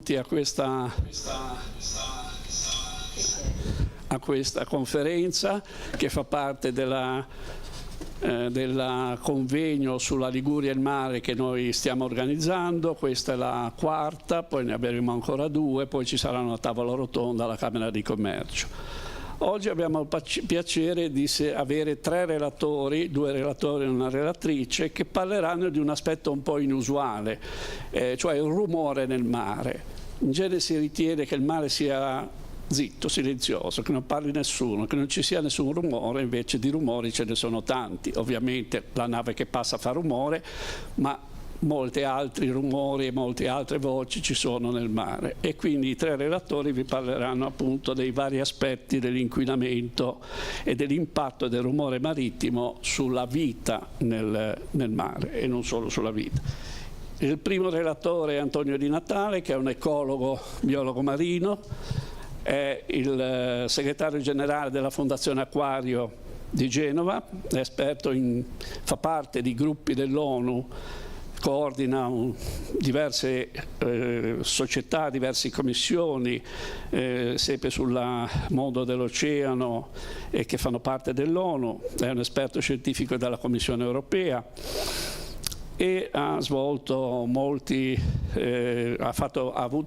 benvenuti a questa conferenza che fa parte del convegno sulla Liguria e il mare che noi stiamo organizzando. Questa è la quarta, poi ne avremo ancora due, poi ci sarà una tavola rotonda alla Camera di Commercio. Oggi abbiamo il piacere di avere tre relatori, due relatori e una relatrice, che parleranno di un aspetto un po' inusuale, cioè il rumore nel mare. In genere si ritiene che il mare sia zitto, silenzioso, che non parli nessuno, che non ci sia nessun rumore, invece di rumori ce ne sono tanti. Ovviamente la nave che passa fa rumore, ma molti altri rumori e molte altre voci ci sono nel mare, e quindi i tre relatori vi parleranno appunto dei vari aspetti dell'inquinamento e dell'impatto del rumore marittimo sulla vita nel mare, e non solo sulla vita. Il primo relatore è Antonio Di Natale, che è un ecologo, biologo marino, è il segretario generale della Fondazione Acquario di Genova, è esperto fa parte di gruppi dell'ONU, coordina diverse società, diverse commissioni, sempre sul mondo dell'oceano, e che fanno parte dell'ONU, è un esperto scientifico della Commissione europea e ha avuto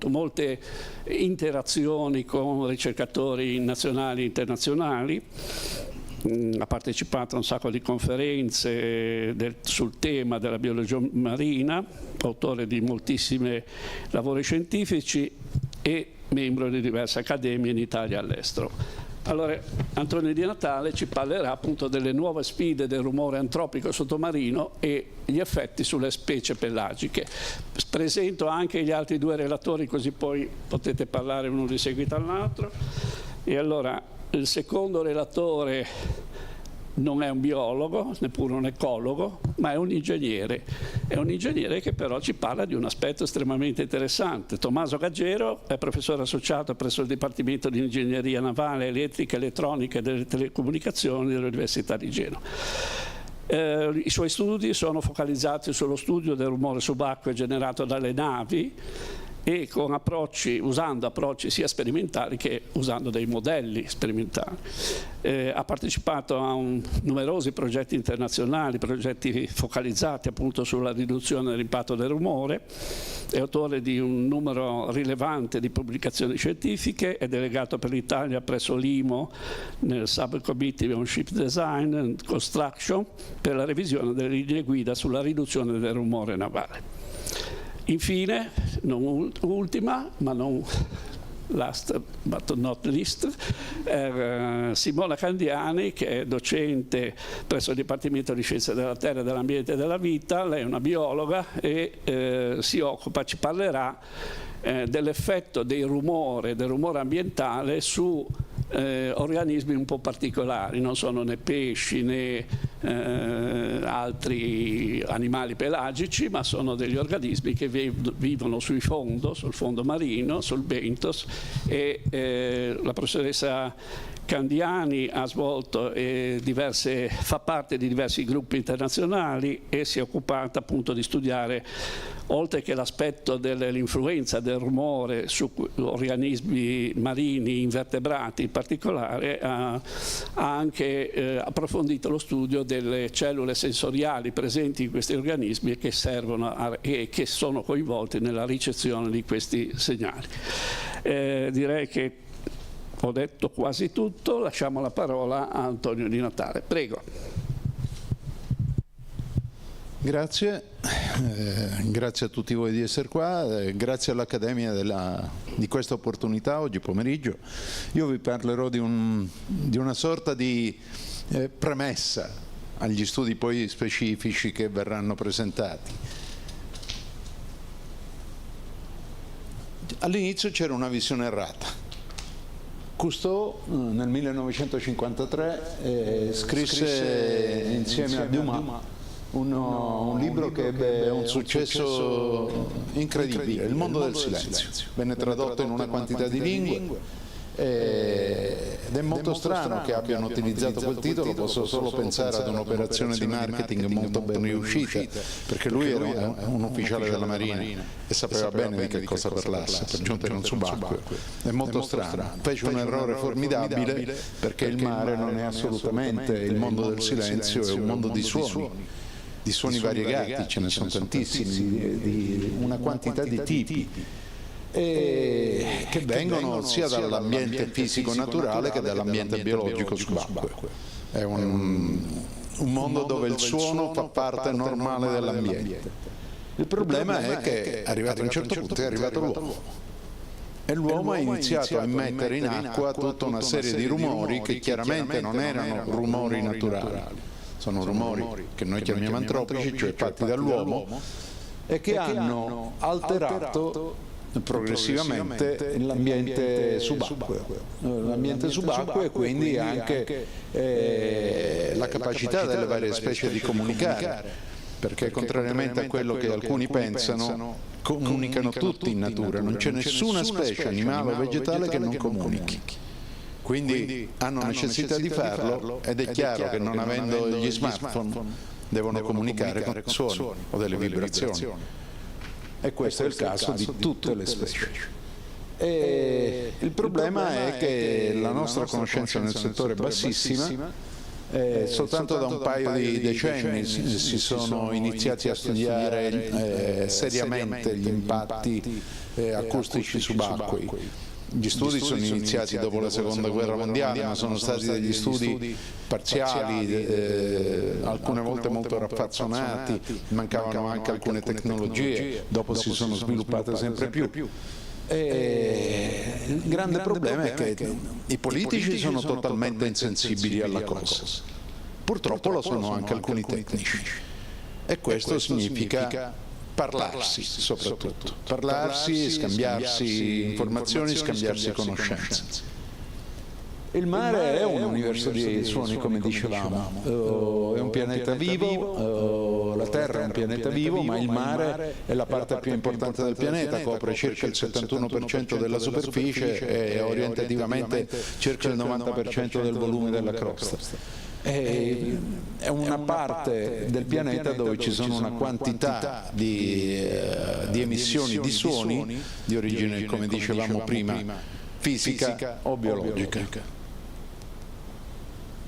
molte interazioni con ricercatori nazionali e internazionali. Ha partecipato a un sacco di conferenze sul tema della biologia marina, autore di moltissimi lavori scientifici e membro di diverse accademie in Italia e all'estero. Allora, Antonio Di Natale ci parlerà appunto delle nuove sfide del rumore antropico sottomarino e gli effetti sulle specie pelagiche. Presento anche gli altri due relatori, così poi potete parlare uno di seguito all'altro. E allora, il secondo relatore non è un biologo, neppure un ecologo, ma è un ingegnere. È un ingegnere che però ci parla di un aspetto estremamente interessante. Tommaso Gaggero è professore associato presso il Dipartimento di Ingegneria Navale, Elettrica, Elettronica e delle Telecomunicazioni dell'Università di Genova. I suoi studi sono focalizzati sullo studio del rumore subacqueo generato dalle navi, e usando approcci sia sperimentali che usando dei modelli sperimentali. Ha partecipato a numerosi progetti internazionali, progetti focalizzati appunto sulla riduzione dell'impatto del rumore, è autore di un numero rilevante di pubblicazioni scientifiche, è delegato per l'Italia presso l'IMO nel Subcommittee on Ship Design and Construction per la revisione delle linee guida sulla riduzione del rumore navale. Infine, non ultima, ma non last but not least, Simona Candiani, che è docente presso il Dipartimento di Scienze della Terra, dell'Ambiente e della Vita. Lei è una biologa e ci parlerà dell'effetto del rumore ambientale su organismi un po' particolari. Non sono né pesci né altri animali pelagici, ma sono degli organismi che vivono sul fondo marino, sul bentos, e la professoressa Candiani ha svolto fa parte di diversi gruppi internazionali e si è occupata appunto di studiare, oltre che l'aspetto dell'influenza del rumore su organismi marini, invertebrati in particolare, ha anche approfondito lo studio delle cellule sensoriali presenti in questi organismi e che servono e che sono coinvolti nella ricezione di questi segnali. Direi che ho detto quasi tutto, lasciamo la parola a Antonio Di Natale. Prego. Grazie, grazie a tutti voi di essere qua, grazie all'Accademia di questa opportunità oggi pomeriggio. Io vi parlerò di una sorta di premessa agli studi poi specifici che verranno presentati. All'inizio c'era una visione errata. Cousteau nel 1953 scrisse insieme a Dumas un libro che ebbe un successo incredibile, Il mondo del silenzio. Venne tradotto in una quantità di lingue Ed è molto strano che abbiano utilizzato quel titolo, posso solo pensare ad un'operazione di marketing molto ben riuscita, perché lui era un ufficiale della Marina e sapeva bene di che cosa parlasse, per giunta in un subacqueo. È molto strano, fece un errore formidabile, perché il mare non è assolutamente il mondo del silenzio, è un mondo di suoni variegati, ce ne sono tantissimi, di una quantità di tipi, che vengono sia dall'ambiente fisico naturale che dall'ambiente biologico subacqueo. È un mondo dove il suono fa parte normale dell'ambiente. Il problema è che arrivato a un certo punto è arrivato l'uomo e l'uomo ha iniziato a immettere in acqua tutta una serie di rumori che chiaramente non erano rumori naturali, sono rumori che noi chiamiamo antropici, cioè fatti dall'uomo, e che hanno alterato progressivamente l'ambiente subacqueo. L'ambiente subacqueo e quindi anche la capacità delle varie specie di comunicare, perché contrariamente a quello che alcuni pensano, comunicano tutti in natura, non c'è nessuna specie animale o vegetale che non comunichi. Quindi hanno necessità di farlo ed è chiaro che non avendo gli smartphone devono comunicare con suoni o delle vibrazioni. E questo è il caso di tutte le specie. E il problema è che la nostra conoscenza nel settore è bassissima, soltanto da un paio di decenni si sono iniziati a studiare seriamente gli impatti acustici subacquei. Gli studi sono iniziati dopo la seconda guerra mondiale, ma sono stati degli studi parziali, alcune volte molto raffazzonati, mancavano anche alcune tecnologie, dopo si sono sviluppate sempre più. Il grande problema è che i politici sono totalmente insensibili alla cosa, purtroppo lo sono anche alcuni tecnici, e questo significa parlarsi soprattutto, parlarsi, scambiarsi informazioni, scambiarsi conoscenze. Il mare è un universo di suoni, come dicevamo, è un pianeta vivo, la Terra è un pianeta vivo, ma il mare è la parte più importante del pianeta, copre circa il 71% della superficie e orientativamente circa il 90% del volume della crosta. È una parte del pianeta dove ci sono una quantità di emissioni di suoni di origine, come dicevamo prima, fisica o biologica.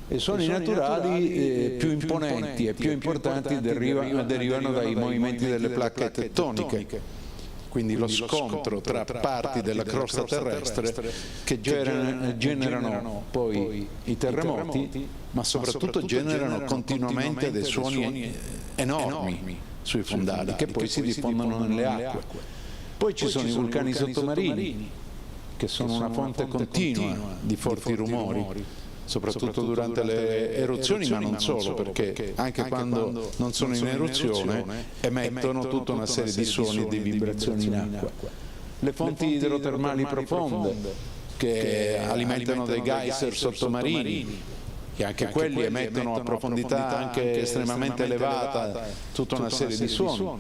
I suoni naturali più imponenti e più importanti derivano dai movimenti delle placche tettoniche, quindi lo scontro tra parti della crosta terrestre che generano poi i terremoti, ma soprattutto generano continuamente dei suoni enormi sui fondali che poi si diffondono nelle acque. Poi ci sono i vulcani sottomarini, che sono una fonte continua di forti rumori, soprattutto durante le eruzioni, ma non solo, perché anche quando non sono in eruzione emettono tutta una serie di suoni e di vibrazioni in acqua. Le fonti idrotermali profonde, che alimentano dei geyser sottomarini, che anche quelli emettono a profondità anche estremamente elevata tutta una serie di suoni.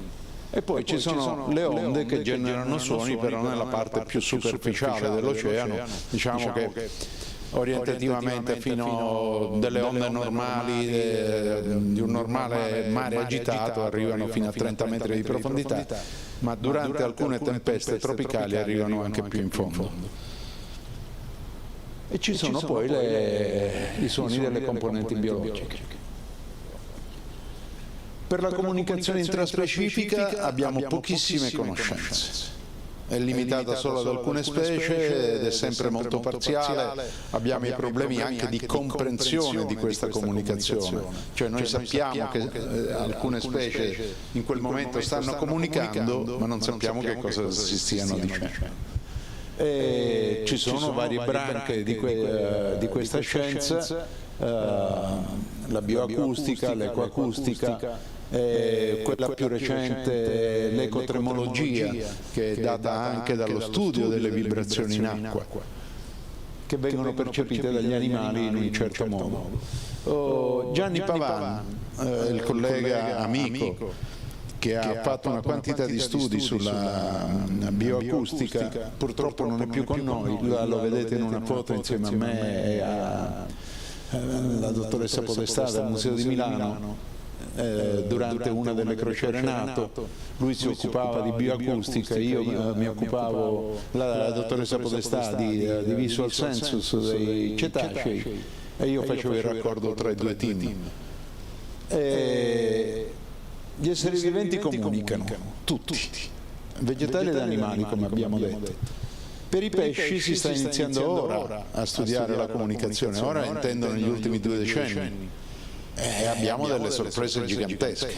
E poi ci sono le onde che generano suoni però nella parte più superficiale dell'oceano, diciamo che orientativamente fino a delle onde normali di un normale mare agitato arrivano fino a 30 metri di profondità, ma durante alcune tempeste tropicali arrivano anche più in fondo. E ci sono poi i suoni delle componenti biologiche. Per la comunicazione intraspecifica abbiamo pochissime conoscenze. È limitata solo ad alcune specie ed è sempre molto parziale. Abbiamo i problemi anche di comprensione di questa comunicazione, cioè noi sappiamo che alcune specie in quel momento stanno comunicando, ma non sappiamo che cosa si stiano dicendo. Ci sono varie branche di questa scienza, la bioacustica, l'ecoacustica, quella più recente l'ecotremologia, che è data anche dallo studio delle vibrazioni in acqua che vengono percepite dagli animali in un certo modo. Gianni Pavan, il collega amico che ha fatto una quantità di studi sulla bioacustica, purtroppo non è più con noi, lo vedete in una foto insieme a me e alla dottoressa Podestà del Museo di Milano. Durante una delle crociere NATO lui si occupava di bioacustica, io mi occupavo, la dottoressa Podestà di visual sensus dei cetacei e io facevo il raccordo tra i due team. Gli esseri viventi comunicano, tutti, vegetali ed animali come abbiamo detto. Per i pesci si sta iniziando ora a studiare la comunicazione, ora intendo negli ultimi 2 decenni. Abbiamo delle sorprese gigantesche.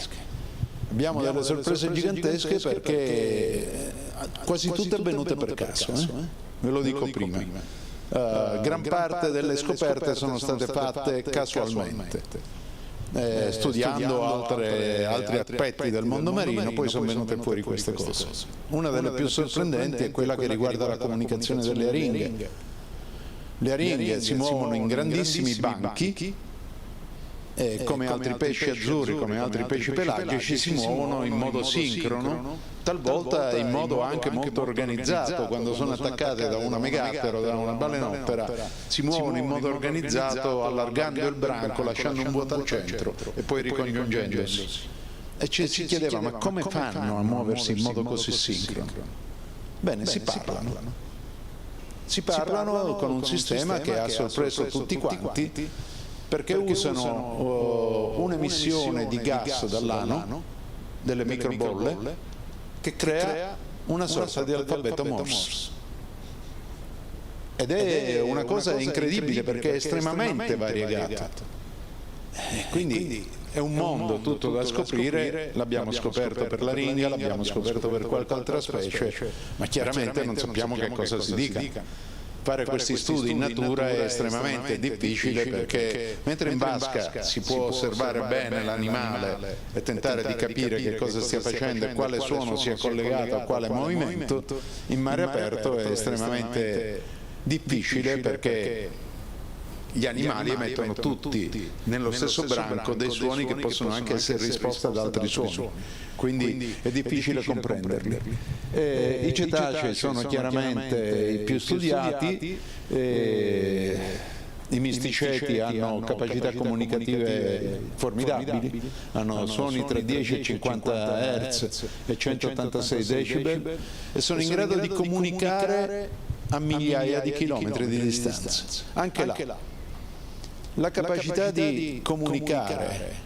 Abbiamo delle sorprese gigantesche perché quasi tutte avvenute per caso, ve lo dico prima. Gran parte delle scoperte sono state fatte casualmente. Studiando altri aspetti del mondo marino, poi sono venute fuori queste cose. Una delle più sorprendenti è quella che riguarda la comunicazione delle aringhe. Le aringhe si muovono in grandissimi banchi, come altri pesci azzurri, come altri pesci pelagici, si muovono in modo sincrono, talvolta in modo anche molto organizzato. Quando sono attaccate da una megattera o da una balenottera, si muovono in modo organizzato, allargando il branco, lasciando un vuoto al centro e poi ricongiungendosi. E ci si chiedeva, ma come fanno a muoversi in modo così sincrono? Bene, si parlano. Si parlano con un sistema che ha sorpreso tutti quanti, perché usano un'emissione di gas dall'ano, delle microbolle, che crea una sorta di alfabeto Morse. Ed è una cosa incredibile perché è estremamente variegato. Quindi è un mondo tutto da scoprire, l'abbiamo scoperto per l'aringa, l'abbiamo scoperto per qualche altra specie, ma chiaramente non sappiamo che cosa si dica. Fare questi studi in natura è estremamente difficile perché mentre in vasca si può osservare bene l'animale e tentare di capire che cosa stia facendo e quale suono sia collegato a quale movimento, in mare aperto è estremamente difficile perché gli animali emettono tutti nello stesso branco dei suoni che possono anche essere risposta ad altri suoni, quindi è difficile comprenderli. I cetacei sono chiaramente i più studiati, i misticeti hanno capacità comunicative formidabili, hanno suoni tra 10 e 50 Hz e 186 decibel e sono in grado di comunicare a migliaia di chilometri di distanza. Anche là. La capacità di comunicare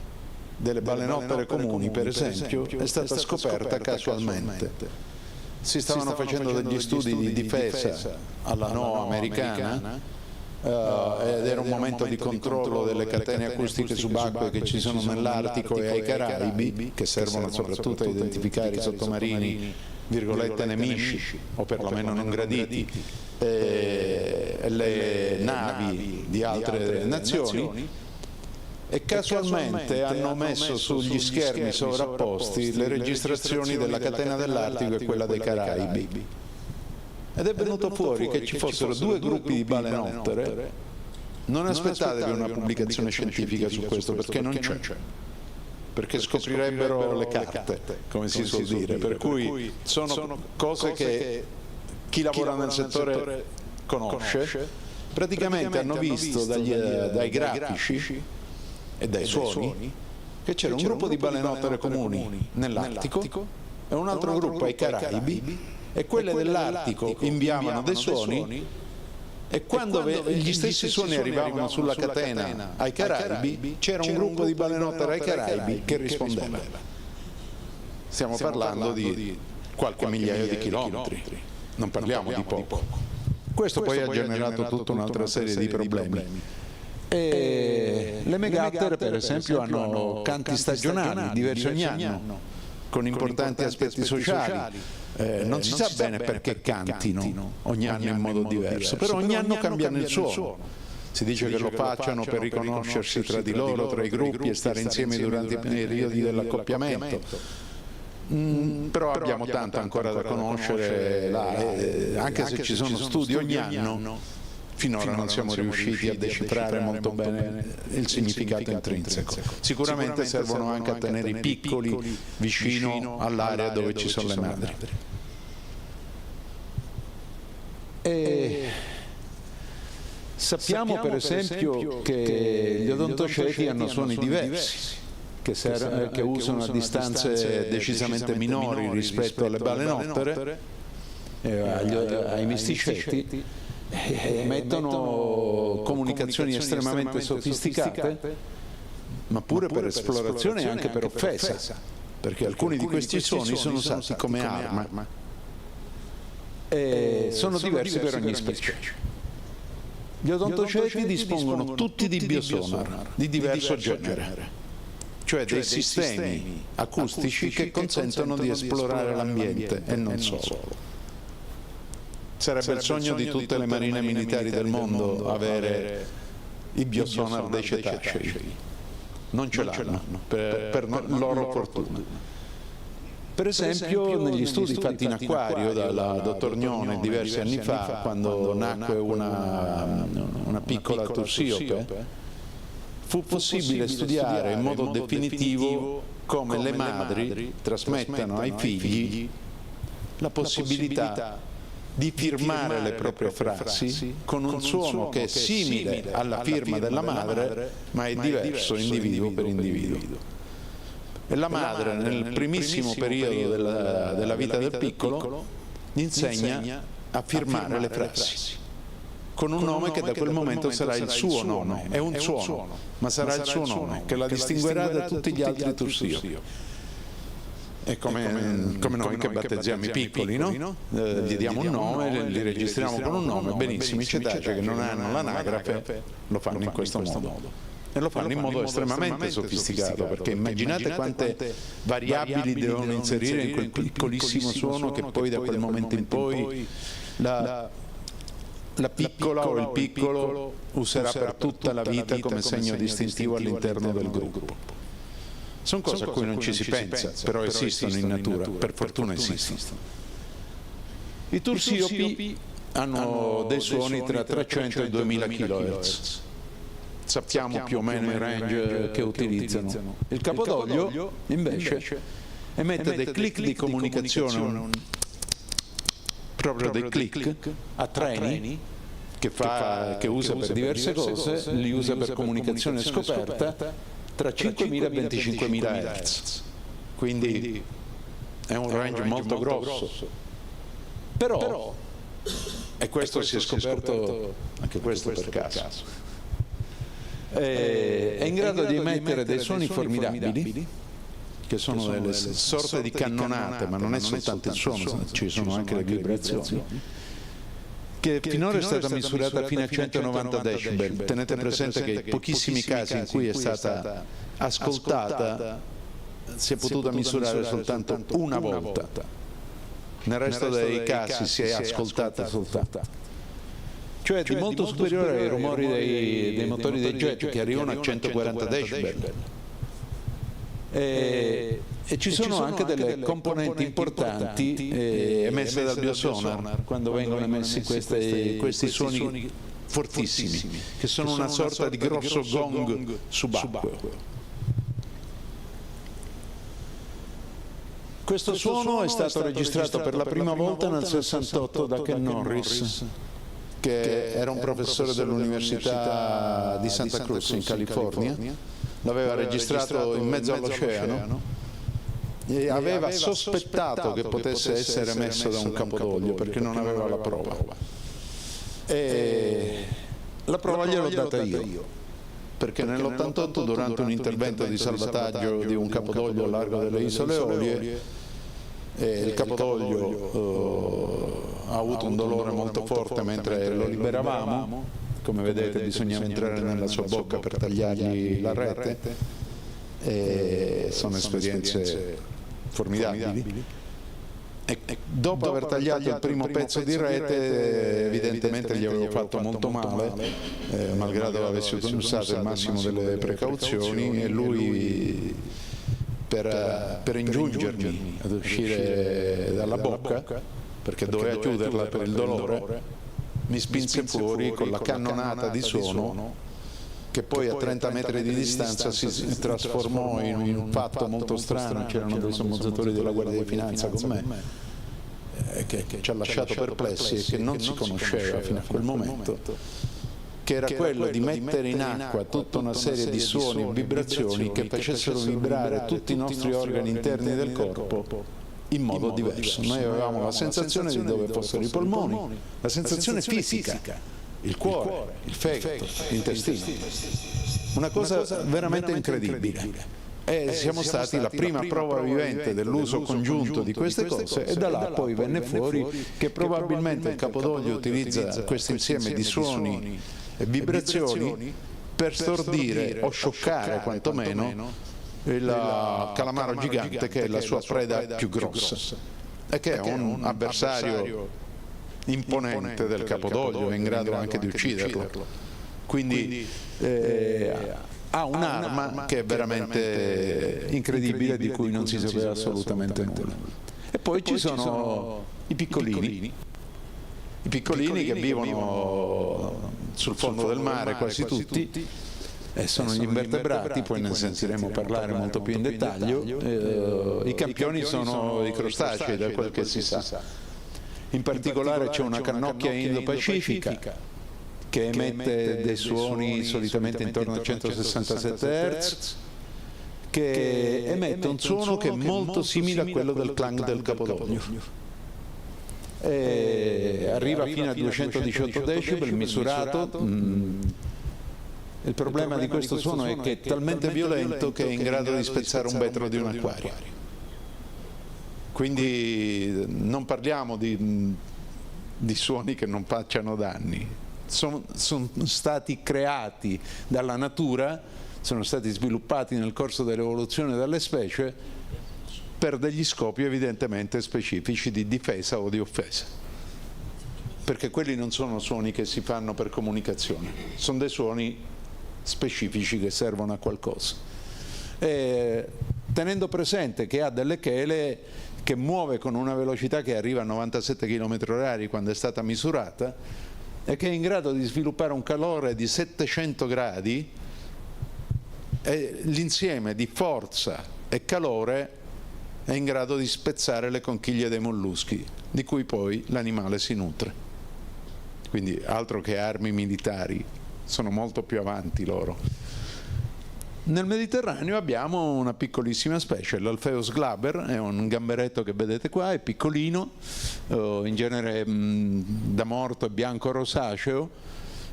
delle balenottere comuni, per esempio, è stata scoperta casualmente. Si stavano facendo degli studi di difesa alla NOAA americana ed era un momento di controllo delle catene acustiche subacquee che ci sono nell'Artico e ai Caraibi, che servono soprattutto a identificare i sottomarini, virgolette, nemici, o perlomeno non graditi, le navi di altre nazioni, e casualmente hanno messo sugli schermi sovrapposti le registrazioni della catena dell'Artico e quella dei Caraibi. Ed è venuto fuori che ci fossero 2 gruppi di balenottere. Non aspettatevi una pubblicazione scientifica su questo perché non c'è. Perché scoprirebbero le carte, come si suol dire, per cui sono cose che chi lavora nel settore conosce. Praticamente hanno visto dai grafici e dai suoni che c'era un gruppo di balenottere comuni nell'Artico e un altro gruppo ai Caraibi, e quelle dell'Artico inviavano dei suoni e quando gli stessi suoni arrivavano sulla catena ai Caraibi c'era un gruppo di balenottere ai Caraibi che rispondeva. Stiamo parlando di qualche migliaio di chilometri, non parliamo di poco. Questo poi ha generato tutta un'altra serie di problemi. E le megattere, per esempio, hanno canti stagionali diversi ogni anno, con importanti aspetti sociali. Non si sa bene perché cantino ogni anno in modo diverso, però ogni anno cambiano il suono. Si dice che lo facciano per riconoscersi tra di loro, tra i gruppi, e stare insieme durante i periodi dell'accoppiamento. Però abbiamo tanto ancora da conoscere, anche se ci sono studi ogni anno finora non siamo riusciti a decifrare molto bene il significato intrinseco. Sicuramente servono anche a tenere i piccoli vicino all'area dove ci sono le madri. E sappiamo per esempio che gli odontoceti hanno suoni diversi, che usano a distanze decisamente minori rispetto alle balenottere, ai misticeti, emettono comunicazioni estremamente sofisticate, ma pure per esplorazione e anche per offesa, perché alcuni di questi suoni sono usati come arma e sono diversi per ogni specie. Gli odontoceti dispongono tutti di biosonar di diverso genere, cioè dei sistemi acustici che consentono di esplorare l'ambiente e non solo. Sarebbe il sogno di tutte le marine militari del mondo avere i biosonar dei cetacei. Non ce l'hanno, per loro fortuna. Per esempio, negli studi fatti in acquario dal dottor Gnone diversi anni fa, quando nacque una piccola tursiope, fu possibile studiare in modo definitivo come le madri trasmettano ai figli la possibilità di firmare le proprie frasi con un suono che è simile alla firma della madre, ma è diverso individuo per individuo. E la madre, nel primissimo periodo della vita del piccolo, gli insegna a firmare le frasi con un nome che da quel momento sarà il suo nome. È un suono, ma sarà il suo nome che la distinguerà da tutti gli altri tursio. È come noi che battezziamo i piccoli, no? Gli diamo un nome, li registriamo con un nome. Benissimo, i cetacei che non hanno l'anagrafe lo fanno in questo modo. E lo fanno in modo estremamente sofisticato, perché immaginate quante variabili devono inserire in quel piccolissimo suono che poi da quel momento in poi la piccola o il piccolo userà per tutta la vita come segno distintivo all'interno del gruppo. Sono cose a cui non ci si pensa, però esistono in natura, per fortuna esistono. I tursiopi hanno dei suoni tra 300 e 2000 kHz. Sappiamo più o meno i range che utilizzano. Il capodoglio, invece, emette dei click di comunicazione, proprio dei click a treni, che usa per diverse cose, li usa per comunicazione scoperta, tra 5.000 e 25.000 Hz, quindi è un range molto grosso. Però, e questo si è scoperto anche questo per caso, è in grado di emettere dei suoni formidabili, che sono delle sorte di cannonate, ma non è soltanto il suono, ci sono anche le vibrazioni, che finora è stata misurata fino a 190 decibel. Tenete presente che i pochissimi casi in cui è stata ascoltata si è potuta misurare soltanto una volta, nel resto dei casi si è ascoltata soltanto, cioè di molto superiore ai rumori dei motori dei jet, che arrivano a 140 decibel. E ci sono anche delle componenti importanti emesse dal biosonar quando vengono emessi questi suoni fortissimi, che sono una sorta di grosso gong subacqueo. Questo suono è stato registrato per la prima volta nel 68 da Ken Norris, che era un professore dell'Università di Santa Cruz in California. L'aveva registrato in mezzo all'oceano e aveva sospettato che potesse essere emesso da un capodoglio, perché non aveva la prova. E la prova gliel'ho data io, perché nell'88, durante un intervento di salvataggio di un capodoglio al largo delle Isole Eolie, il capodoglio ha avuto un dolore molto forte mentre lo liberavamo. Come vedete, bisognava entrare nella sua bocca per tagliargli la rete, e sono esperienze formidabili. E dopo aver tagliato il primo pezzo di rete, evidentemente gli avevo fatto molto male, malgrado avessi usato il massimo delle precauzioni, e lui, per ingiungermi ad uscire dalla bocca, perché doveva chiuderla per il dolore, mi spinse fuori con la cannonata di suono che poi a 30 metri di distanza si trasformò in un fatto molto strano. C'erano dei sommozzatori della Guardia di Finanza con me, che ci ha lasciato perplessi e che non si conosceva fino a quel momento, che era quello di mettere in acqua tutta una serie di suoni e vibrazioni che facessero vibrare tutti i nostri organi interni del corpo in modo diverso. Noi avevamo la sensazione di dove fossero i polmoni, la sensazione fisica, il cuore, il fegato, l'intestino. Una cosa veramente incredibile. E siamo stati la prima prova vivente dell'uso congiunto di queste cose, e da là poi venne fuori che probabilmente il Campidoglio utilizza questo insieme di suoni e vibrazioni per stordire o scioccare quantomeno il calamaro gigante, che è la sua preda più grossa e che è un avversario imponente del Campidoglio, è in grado anche di ucciderlo. Quindi ha un'arma che è veramente incredibile, di cui non si sapeva assolutamente nulla. E poi ci sono i piccolini che vivono sul fondo del mare, quasi tutti, e sono gli invertebrati, poi ne sentiremo parlare molto più in dettaglio. I campioni sono i crostacei, da quel che si sa. In particolare c'è una cannocchia indo-pacifica che emette dei suoni solitamente intorno a 167 Hz, che emette un suono che è molto simile a quello del clang del Campidoglio. Arriva fino a 218 decibel misurato. Il problema di questo suono è che è talmente violento che è in grado di spezzare un vetro di un acquario. Quindi non parliamo di suoni che non facciano danni. Sono stati creati dalla natura, sono stati sviluppati nel corso dell'evoluzione delle specie per degli scopi evidentemente specifici di difesa o di offesa, perché quelli non sono suoni che si fanno per comunicazione, sono dei suoni specifici che servono a qualcosa. Tenendo presente che ha delle chele che muove con una velocità che arriva a 97 km/h quando è stata misurata, e che è in grado di sviluppare un calore di 700 gradi, e l'insieme di forza e calore è in grado di spezzare le conchiglie dei molluschi, di cui poi l'animale si nutre. Quindi altro che armi militari, sono molto più avanti loro. Nel Mediterraneo abbiamo una piccolissima specie, l'Alpheus glaber, è un gamberetto che vedete qua, è piccolino, in genere da morto e bianco rosaceo,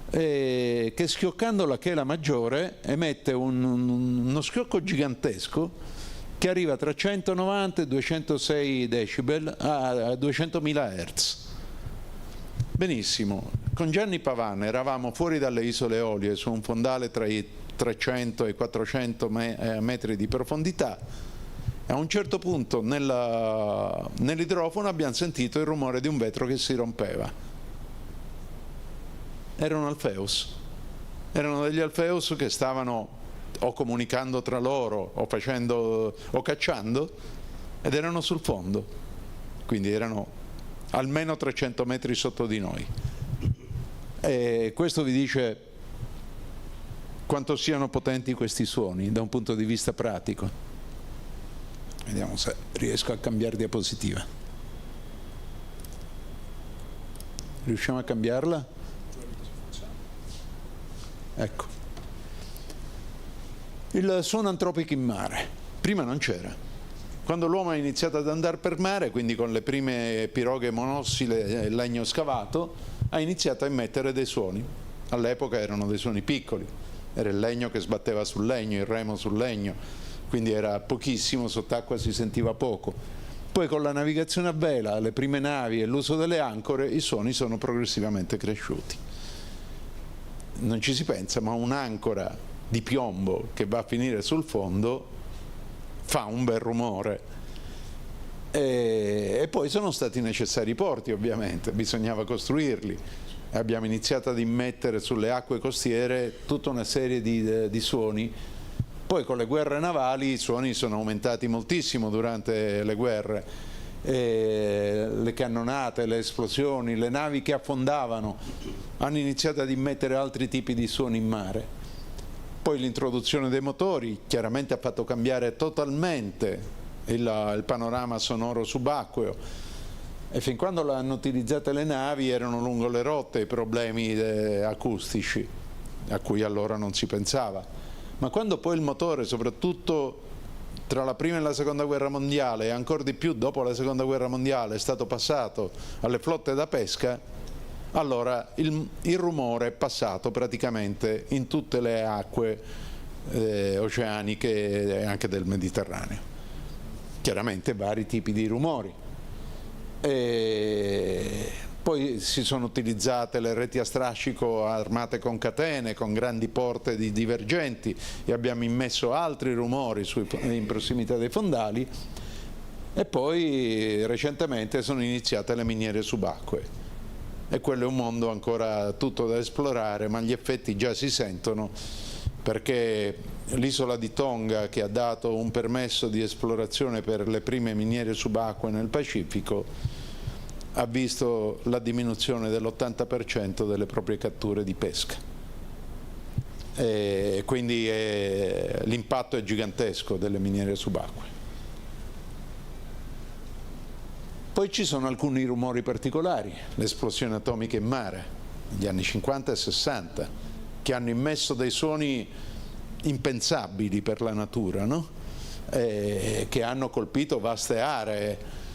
che schioccando la chela maggiore emette uno schiocco gigantesco che arriva tra 190 e 206 decibel a 200.000 Hz. Benissimo, con Gianni Pavan eravamo fuori dalle isole Eolie su un fondale tra i 300 e 400 metri di profondità, e a un certo punto nell'idrofono abbiamo sentito il rumore di un vetro che si rompeva. Erano Alpheus, erano degli Alpheus che stavano o comunicando tra loro o cacciando, ed erano sul fondo, quindi erano almeno 300 metri sotto di noi. E questo vi dice quanto siano potenti questi suoni da un punto di vista pratico. Vediamo se riesco a cambiare diapositiva. Riusciamo a cambiarla? Ecco. Il suono antropico in mare. Prima non c'era. Quando l'uomo ha iniziato ad andare per mare, quindi con le prime piroghe monossile e legno scavato, ha iniziato a emettere dei suoni. All'epoca erano dei suoni piccoli. Era il legno che sbatteva sul legno, il remo sul legno, quindi era pochissimo, sott'acqua si sentiva poco. Poi con la navigazione a vela, le prime navi e l'uso delle ancore, i suoni sono progressivamente cresciuti. Non ci si pensa, ma un'ancora di piombo che va a finire sul fondo fa un bel rumore. E poi sono stati necessari i porti, ovviamente, bisognava costruirli. Abbiamo iniziato ad immettere sulle acque costiere tutta una serie di suoni. Poi con le guerre navali i suoni sono aumentati moltissimo durante le guerre, le cannonate, le esplosioni, le navi che affondavano hanno iniziato ad immettere altri tipi di suoni in mare. Poi l'introduzione dei motori chiaramente ha fatto cambiare totalmente il panorama sonoro subacqueo, e fin quando l'hanno utilizzate le navi erano lungo le rotte i problemi acustici a cui allora non si pensava. Ma quando poi il motore, soprattutto tra la prima e la seconda guerra mondiale e ancora di più dopo la seconda guerra mondiale, è stato passato alle flotte da pesca, allora il rumore è passato praticamente in tutte le acque oceaniche e anche del Mediterraneo. Chiaramente vari tipi di rumori. E poi si sono utilizzate le reti a strascico armate con catene, con grandi porte divergenti, e abbiamo immesso altri rumori in prossimità dei fondali, e poi recentemente sono iniziate le miniere subacquee. E quello è un mondo ancora tutto da esplorare, ma gli effetti già si sentono, perché l'isola di Tonga, che ha dato un permesso di esplorazione per le prime miniere subacquee nel Pacifico, ha visto la diminuzione dell'80% delle proprie catture di pesca. E quindi l'impatto è gigantesco delle miniere subacquee. Poi ci sono alcuni rumori particolari, le esplosioni atomiche in mare, negli anni 50 e 60, che hanno immesso dei suoni impensabili per la natura, no? Che hanno colpito vaste aree.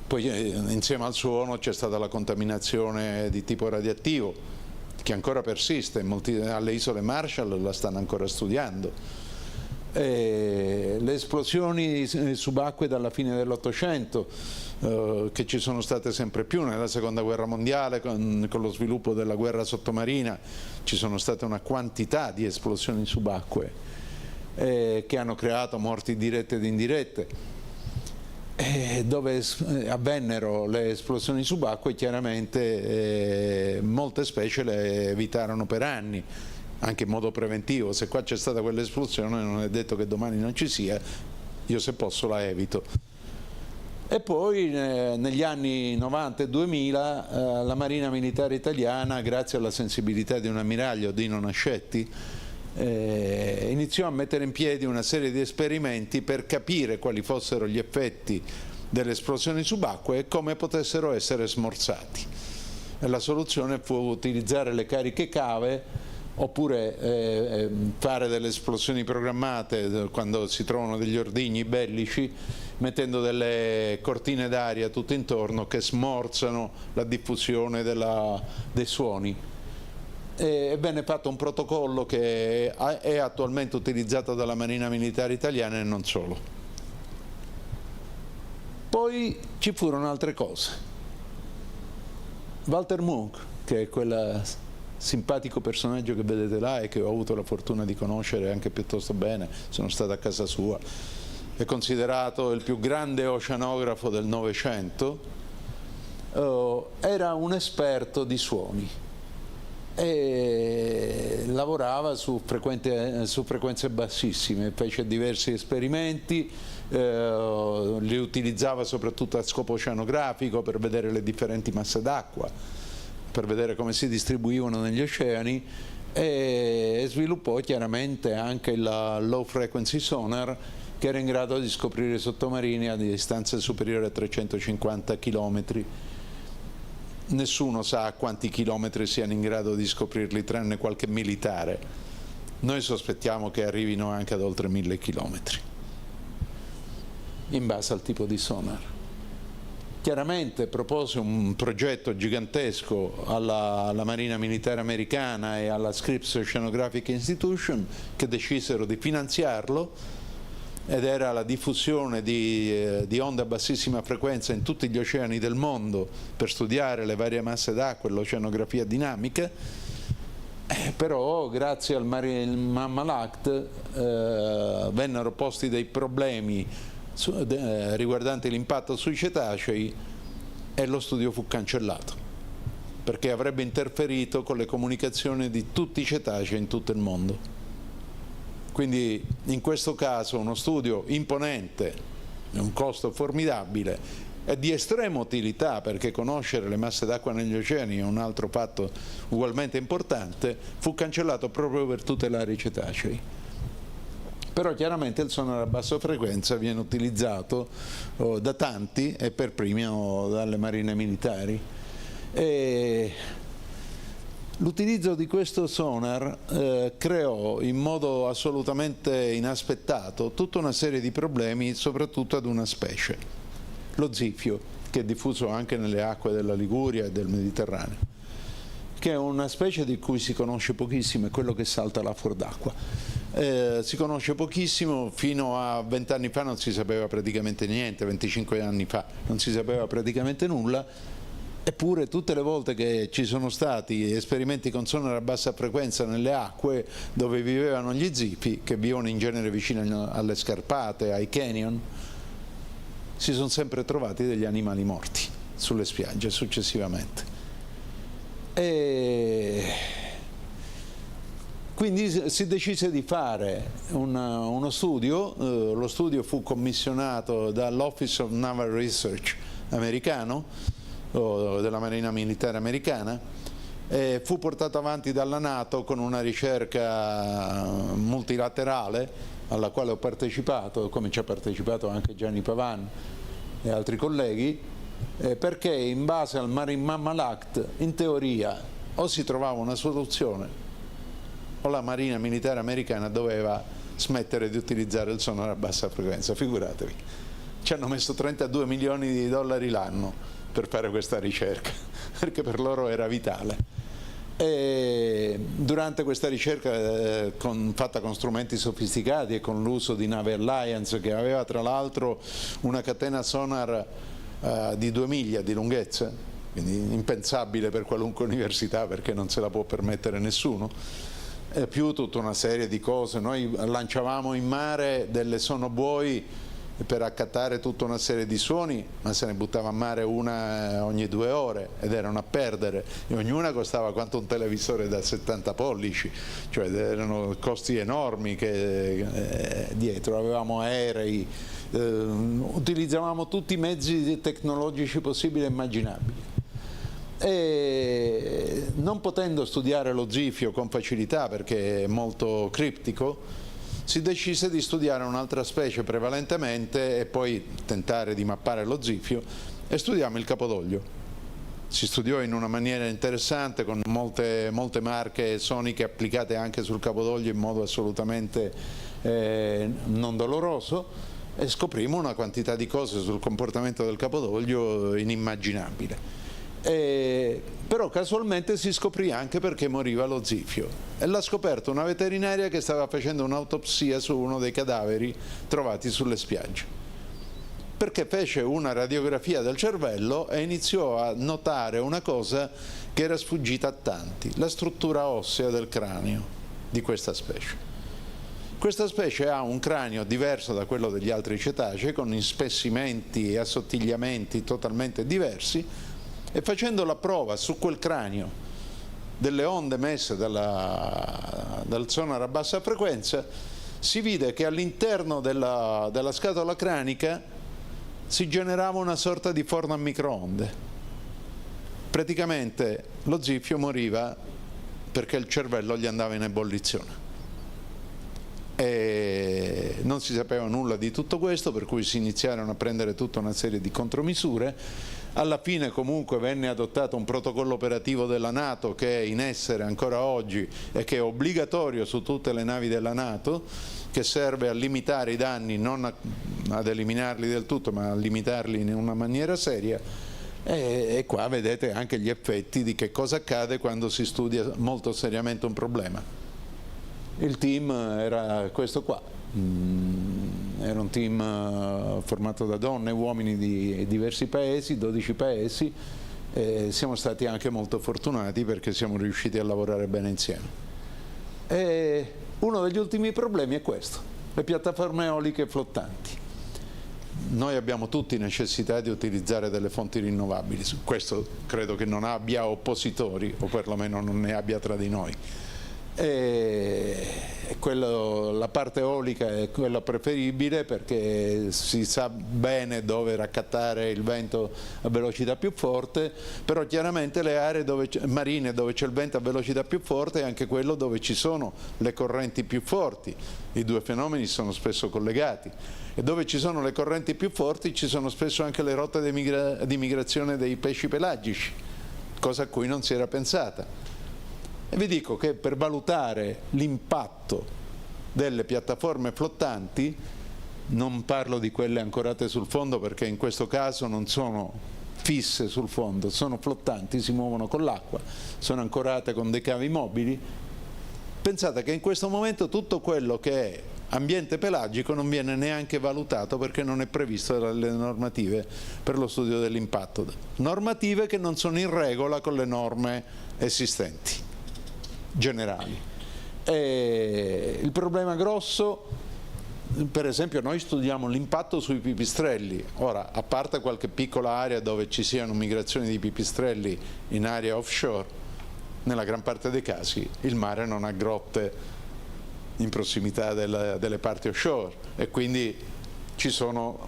Poi insieme al suono c'è stata la contaminazione di tipo radioattivo, che ancora persiste, alle isole Marshall la stanno ancora studiando. Le esplosioni subacquee dalla fine dell'Ottocento, che ci sono state sempre più nella seconda guerra mondiale, con lo sviluppo della guerra sottomarina ci sono state una quantità di esplosioni subacquee che hanno creato morti dirette ed indirette. Dove avvennero le esplosioni subacquee, chiaramente molte specie le evitarono per anni, anche in modo preventivo. Se qua c'è stata quell'esplosione non è detto che domani non ci sia, io se posso la evito. E poi negli anni 90 e 2000 la Marina Militare Italiana, grazie alla sensibilità di un ammiraglio, Dino Nascetti, iniziò a mettere in piedi una serie di esperimenti per capire quali fossero gli effetti delle esplosioni subacquee e come potessero essere smorzati. E la soluzione fu utilizzare le cariche cave, oppure fare delle esplosioni programmate quando si trovano degli ordigni bellici, mettendo delle cortine d'aria tutto intorno che smorzano la diffusione dei suoni. E venne fatto un protocollo che è attualmente utilizzato dalla Marina Militare Italiana e non solo. Poi ci furono altre cose. Walter Munk, che è quel simpatico personaggio che vedete là e che ho avuto la fortuna di conoscere anche piuttosto bene, sono stato a casa sua, è considerato il più grande oceanografo del Novecento, era un esperto di suoni e lavorava su frequenze bassissime, fece diversi esperimenti, li utilizzava soprattutto a scopo oceanografico per vedere le differenti masse d'acqua, per vedere come si distribuivano negli oceani, e sviluppò chiaramente anche il low frequency sonar, che era in grado di scoprire sottomarini a distanze superiori a 350 km. Nessuno sa a quanti chilometri siano in grado di scoprirli, tranne qualche militare. Noi sospettiamo che arrivino anche ad oltre 1000 chilometri, in base al tipo di sonar. Chiaramente propose un progetto gigantesco alla Marina Militare Americana e alla Scripps Oceanographic Institution, che decisero di finanziarlo, ed era la diffusione di onde a bassissima frequenza in tutti gli oceani del mondo per studiare le varie masse d'acqua e l'oceanografia dinamica. Però grazie al Mammal Act vennero posti dei problemi riguardanti l'impatto sui cetacei e lo studio fu cancellato, perché avrebbe interferito con le comunicazioni di tutti i cetacei in tutto il mondo. Quindi in questo caso uno studio imponente è un costo formidabile, è di estrema utilità, perché conoscere le masse d'acqua negli oceani è un altro fatto ugualmente importante, fu cancellato proprio per tutelare i cetacei. Però chiaramente il sonar a bassa frequenza viene utilizzato da tanti e per primi dalle marine militari. L'utilizzo di questo sonar creò in modo assolutamente inaspettato tutta una serie di problemi, soprattutto ad una specie, lo zifio, che è diffuso anche nelle acque della Liguria e del Mediterraneo, che è una specie di cui si conosce pochissimo, è quello che salta là fuori d'acqua. Si conosce pochissimo, fino a 20 anni fa non si sapeva praticamente niente, 25 anni fa non si sapeva praticamente nulla. Eppure tutte le volte che ci sono stati esperimenti con sonar a bassa frequenza nelle acque dove vivevano gli zifi, che vivono in genere vicino alle scarpate, ai canyon, si sono sempre trovati degli animali morti sulle spiagge successivamente. E quindi si decise di fare uno studio, lo studio fu commissionato dall'Office of Naval Research americano, della Marina Militare Americana, fu portato avanti dalla NATO con una ricerca multilaterale alla quale ho partecipato, come ci ha partecipato anche Gianni Pavan e altri colleghi, perché in base al Marine Mammal Act in teoria o si trovava una soluzione o la Marina Militare Americana doveva smettere di utilizzare il sonar a bassa frequenza. Figuratevi, ci hanno messo 32 milioni di dollari l'anno per fare questa ricerca, perché per loro era vitale. E durante questa ricerca fatta con strumenti sofisticati e con l'uso di nave Alliance, che aveva tra l'altro una catena sonar di 2 miglia di lunghezza, quindi impensabile per qualunque università perché non se la può permettere nessuno, più tutta una serie di cose. Noi lanciavamo in mare delle sonobuoi per accattare tutta una serie di suoni, ma se ne buttava a mare una ogni 2 ore ed erano a perdere, e ognuna costava quanto un televisore da 70 pollici, cioè erano costi enormi che dietro. Avevamo aerei, utilizzavamo tutti i mezzi tecnologici possibili e immaginabili. E non potendo studiare lo zifio con facilità perché è molto criptico, si decise di studiare un'altra specie prevalentemente e poi tentare di mappare lo zifio, e studiamo il capodoglio. Si studiò in una maniera interessante, con molte marche soniche applicate anche sul capodoglio in modo assolutamente non doloroso, e scoprimmo una quantità di cose sul comportamento del capodoglio inimmaginabile. Però casualmente si scoprì anche perché moriva lo zifio, e l'ha scoperto una veterinaria che stava facendo un'autopsia su uno dei cadaveri trovati sulle spiagge, perché fece una radiografia del cervello e iniziò a notare una cosa che era sfuggita a tanti: la struttura ossea del cranio di questa specie. Questa specie ha un cranio diverso da quello degli altri cetacei, con ispessimenti e assottigliamenti totalmente diversi, e facendo la prova su quel cranio delle onde messe dal sonar a bassa frequenza, si vide che all'interno della scatola cranica si generava una sorta di forno a microonde. Praticamente lo zifio moriva perché il cervello gli andava in ebollizione. E non si sapeva nulla di tutto questo, per cui si iniziarono a prendere tutta una serie di contromisure. Alla fine comunque venne adottato un protocollo operativo della NATO che è in essere ancora oggi e che è obbligatorio su tutte le navi della NATO, che serve a limitare i danni, non ad eliminarli del tutto, ma a limitarli in una maniera seria. E qua vedete anche gli effetti di che cosa accade quando si studia molto seriamente un problema. Il team era questo qua, era un team formato da donne e uomini di diversi paesi, 12 paesi, e siamo stati anche molto fortunati perché siamo riusciti a lavorare bene insieme. E uno degli ultimi problemi è questo: le piattaforme eoliche flottanti. Noi abbiamo tutti necessità di utilizzare delle fonti rinnovabili, su questo credo che non abbia oppositori, o perlomeno non ne abbia tra di noi. La parte eolica è quella preferibile perché si sa bene dove raccattare il vento a velocità più forte, però chiaramente le aree marine dove c'è il vento a velocità più forte è anche quello dove ci sono le correnti più forti. I due fenomeni sono spesso collegati, e dove ci sono le correnti più forti ci sono spesso anche le rotte di migrazione dei pesci pelagici, cosa a cui non si era pensata. E vi dico che per valutare l'impatto delle piattaforme flottanti, non parlo di quelle ancorate sul fondo perché in questo caso non sono fisse sul fondo, sono flottanti, si muovono con l'acqua, sono ancorate con dei cavi mobili. Pensate che in questo momento tutto quello che è ambiente pelagico non viene neanche valutato perché non è previsto dalle normative per lo studio dell'impatto. Normative che non sono in regola con le norme esistenti generali. E il problema grosso, per esempio, noi studiamo l'impatto sui pipistrelli. Ora, a parte qualche piccola area dove ci siano migrazioni di pipistrelli in area offshore, nella gran parte dei casi il mare non ha grotte in prossimità delle parti offshore e quindi ci sono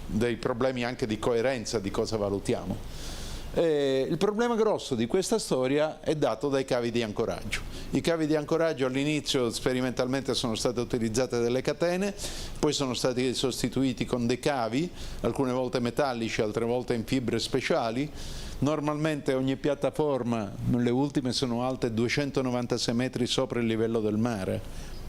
dei problemi anche di coerenza di cosa valutiamo. Il problema grosso di questa storia è dato dai cavi di ancoraggio. I cavi di ancoraggio all'inizio sperimentalmente sono state utilizzate delle catene, poi sono stati sostituiti con dei cavi, alcune volte metallici, altre volte in fibre speciali. Normalmente ogni piattaforma, le ultime sono alte 296 metri sopra il livello del mare,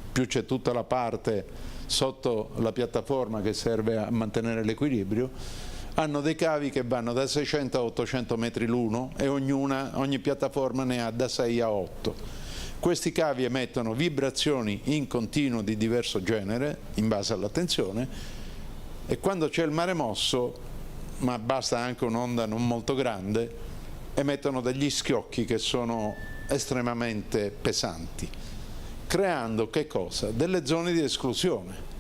più c'è tutta la parte sotto la piattaforma che serve a mantenere l'equilibrio. Hanno dei cavi che vanno da 600 a 800 metri l'uno e ogni piattaforma ne ha da 6 a 8. Questi cavi emettono vibrazioni in continuo di diverso genere, in base alla tensione, e quando c'è il mare mosso, ma basta anche un'onda non molto grande, emettono degli schiocchi che sono estremamente pesanti, creando che cosa? Delle zone di esclusione.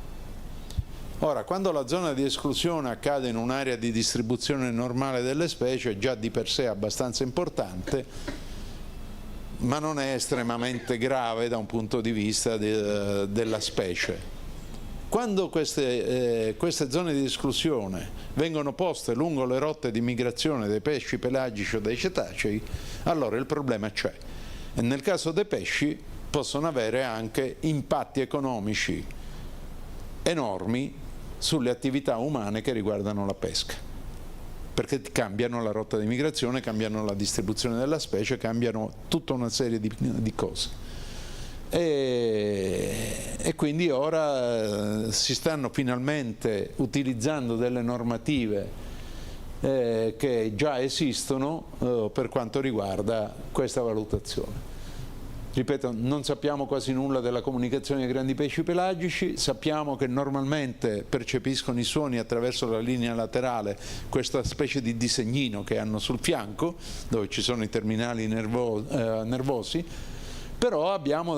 Ora, quando la zona di esclusione accade in un'area di distribuzione normale delle specie, già di per sé abbastanza importante, ma non è estremamente grave da un punto di vista della specie. Quando queste zone di esclusione vengono poste lungo le rotte di migrazione dei pesci pelagici o dei cetacei, allora il problema c'è. E nel caso dei pesci possono avere anche impatti economici enormi sulle attività umane che riguardano la pesca, perché cambiano la rotta di migrazione, cambiano la distribuzione della specie, cambiano tutta una serie di cose. E quindi ora si stanno finalmente utilizzando delle normative che già esistono per quanto riguarda questa valutazione. Ripeto, non sappiamo quasi nulla della comunicazione dei grandi pesci pelagici, sappiamo che normalmente percepiscono i suoni attraverso la linea laterale, questa specie di disegnino che hanno sul fianco, dove ci sono i terminali nervosi, però abbiamo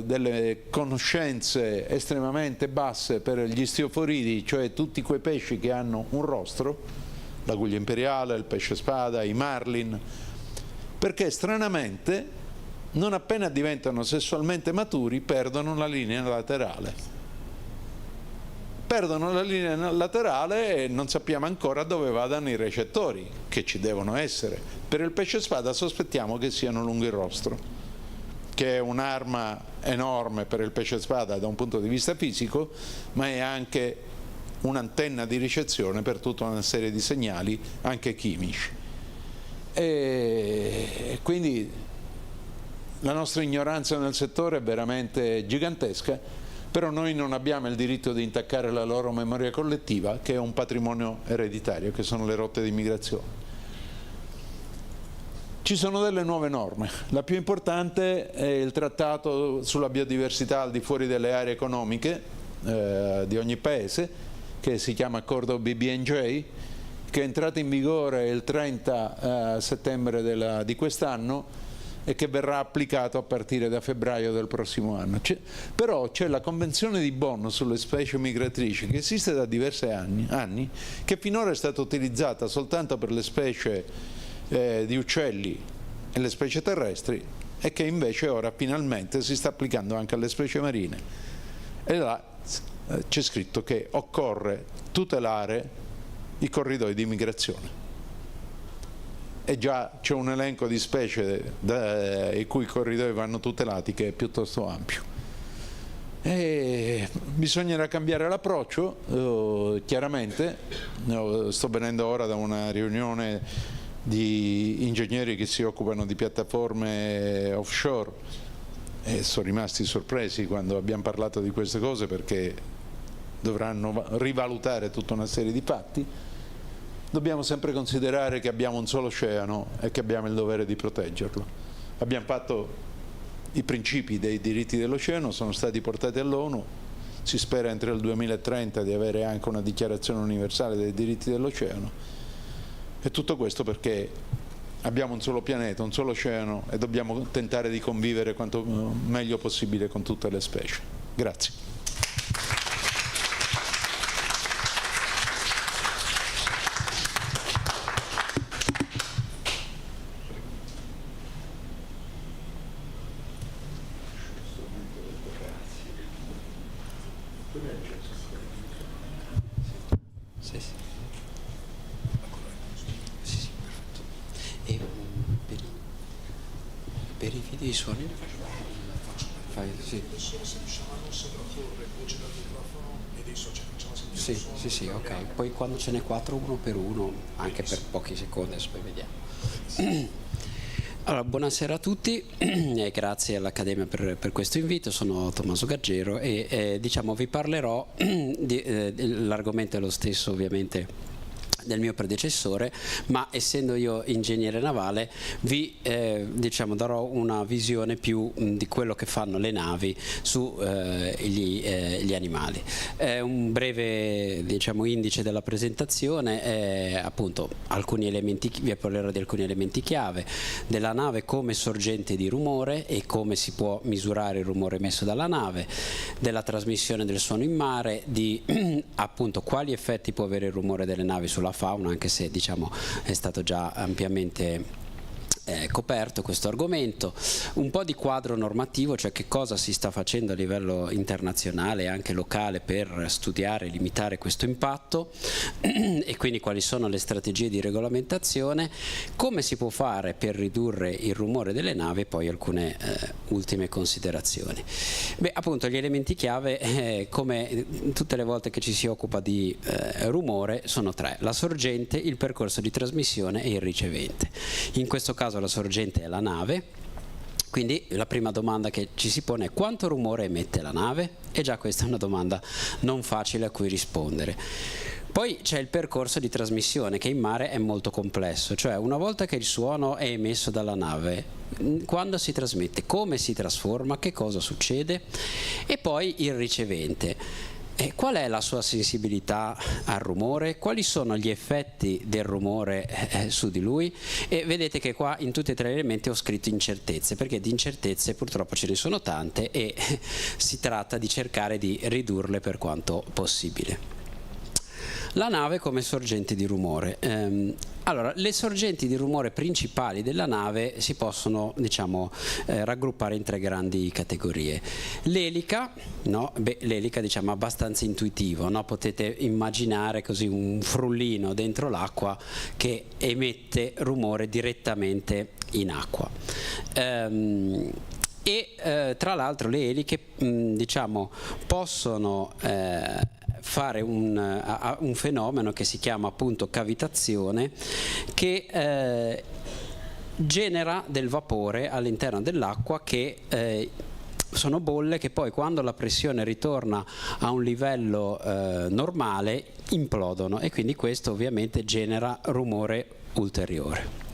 delle conoscenze estremamente basse per gli istioforidi, cioè tutti quei pesci che hanno un rostro, l'aguglia imperiale, il pesce spada, i marlin, perché stranamente non appena diventano sessualmente maturi perdono la linea laterale. Perdono la linea laterale e non sappiamo ancora dove vadano i recettori, che ci devono essere. Per il pesce spada sospettiamo che siano lungo il rostro, che è un'arma enorme per il pesce spada da un punto di vista fisico, ma è anche un'antenna di ricezione per tutta una serie di segnali, anche chimici. E quindi la nostra ignoranza nel settore è veramente gigantesca, però noi non abbiamo il diritto di intaccare la loro memoria collettiva, che è un patrimonio ereditario, che sono le rotte di migrazione. Ci sono delle nuove norme. La più importante è il trattato sulla biodiversità al di fuori delle aree economiche di ogni paese, che si chiama accordo BBNJ, che è entrato in vigore il 30 settembre di quest'anno e che verrà applicato a partire da febbraio del prossimo anno. Però c'è la Convenzione di Bonn sulle specie migratrici, che esiste da diversi anni, che finora è stata utilizzata soltanto per le specie di uccelli e le specie terrestri, e che invece ora finalmente si sta applicando anche alle specie marine. E là c'è scritto che occorre tutelare i corridoi di migrazione. E già c'è un elenco di specie i cui corridoi vanno tutelati che è piuttosto ampio. E bisognerà cambiare l'approccio, chiaramente. Sto venendo ora da una riunione di ingegneri che si occupano di piattaforme offshore e sono rimasti sorpresi quando abbiamo parlato di queste cose, perché dovranno rivalutare tutta una serie di fatti. Dobbiamo sempre considerare che abbiamo un solo oceano e che abbiamo il dovere di proteggerlo. Abbiamo fatto i principi dei diritti dell'oceano, sono stati portati all'ONU, si spera entro il 2030 di avere anche una dichiarazione universale dei diritti dell'oceano, e tutto questo perché abbiamo un solo pianeta, un solo oceano, e dobbiamo tentare di convivere quanto meglio possibile con tutte le specie. Grazie. Per i video e i suoni fai, sì. Sì, ok. Poi quando ce n'è 4, uno per uno, anche per pochi secondi, adesso poi vediamo. Allora, buonasera a tutti e grazie all'Accademia per questo invito. Sono Tommaso Gaggero e diciamo vi parlerò l'argomento è lo stesso ovviamente del mio predecessore, ma essendo io ingegnere navale vi diciamo darò una visione più di quello che fanno le navi su gli animali. Un breve diciamo indice della presentazione, appunto alcuni elementi, vi parlerò di alcuni elementi chiave della nave come sorgente di rumore e come si può misurare il rumore emesso dalla nave, della trasmissione del suono in mare, di appunto quali effetti può avere il rumore delle navi sulla fauna, anche se diciamo è stato già ampiamente coperto questo argomento, un po' di quadro normativo, cioè che cosa si sta facendo a livello internazionale e anche locale per studiare e limitare questo impatto e quindi quali sono le strategie di regolamentazione, come si può fare per ridurre il rumore delle navi e poi alcune ultime considerazioni. Beh, appunto gli elementi chiave come tutte le volte che ci si occupa di rumore sono tre: la sorgente, il percorso di trasmissione e il ricevente. In questo caso la sorgente è la nave, quindi la prima domanda che ci si pone è: quanto rumore emette la nave? E già questa è una domanda non facile a cui rispondere. Poi c'è il percorso di trasmissione, che in mare è molto complesso, cioè una volta che il suono è emesso dalla nave, quando si trasmette, come si trasforma, che cosa succede? E poi il ricevente. E qual è la sua sensibilità al rumore? Quali sono gli effetti del rumore su di lui? E vedete che qua in tutti e tre gli elementi ho scritto incertezze, perché di incertezze purtroppo ce ne sono tante e si tratta di cercare di ridurle per quanto possibile. La nave come sorgente di rumore. Allora, le sorgenti di rumore principali della nave si possono, diciamo, raggruppare in tre grandi categorie. L'elica, no? L'elica, diciamo, è abbastanza intuitivo, no? Potete immaginare così un frullino dentro l'acqua che emette rumore direttamente in acqua. Tra l'altro le eliche, diciamo, possono fare un fenomeno che si chiama appunto cavitazione, che genera del vapore all'interno dell'acqua che sono bolle che poi, quando la pressione ritorna a un livello normale, implodono, e quindi questo ovviamente genera rumore ulteriore.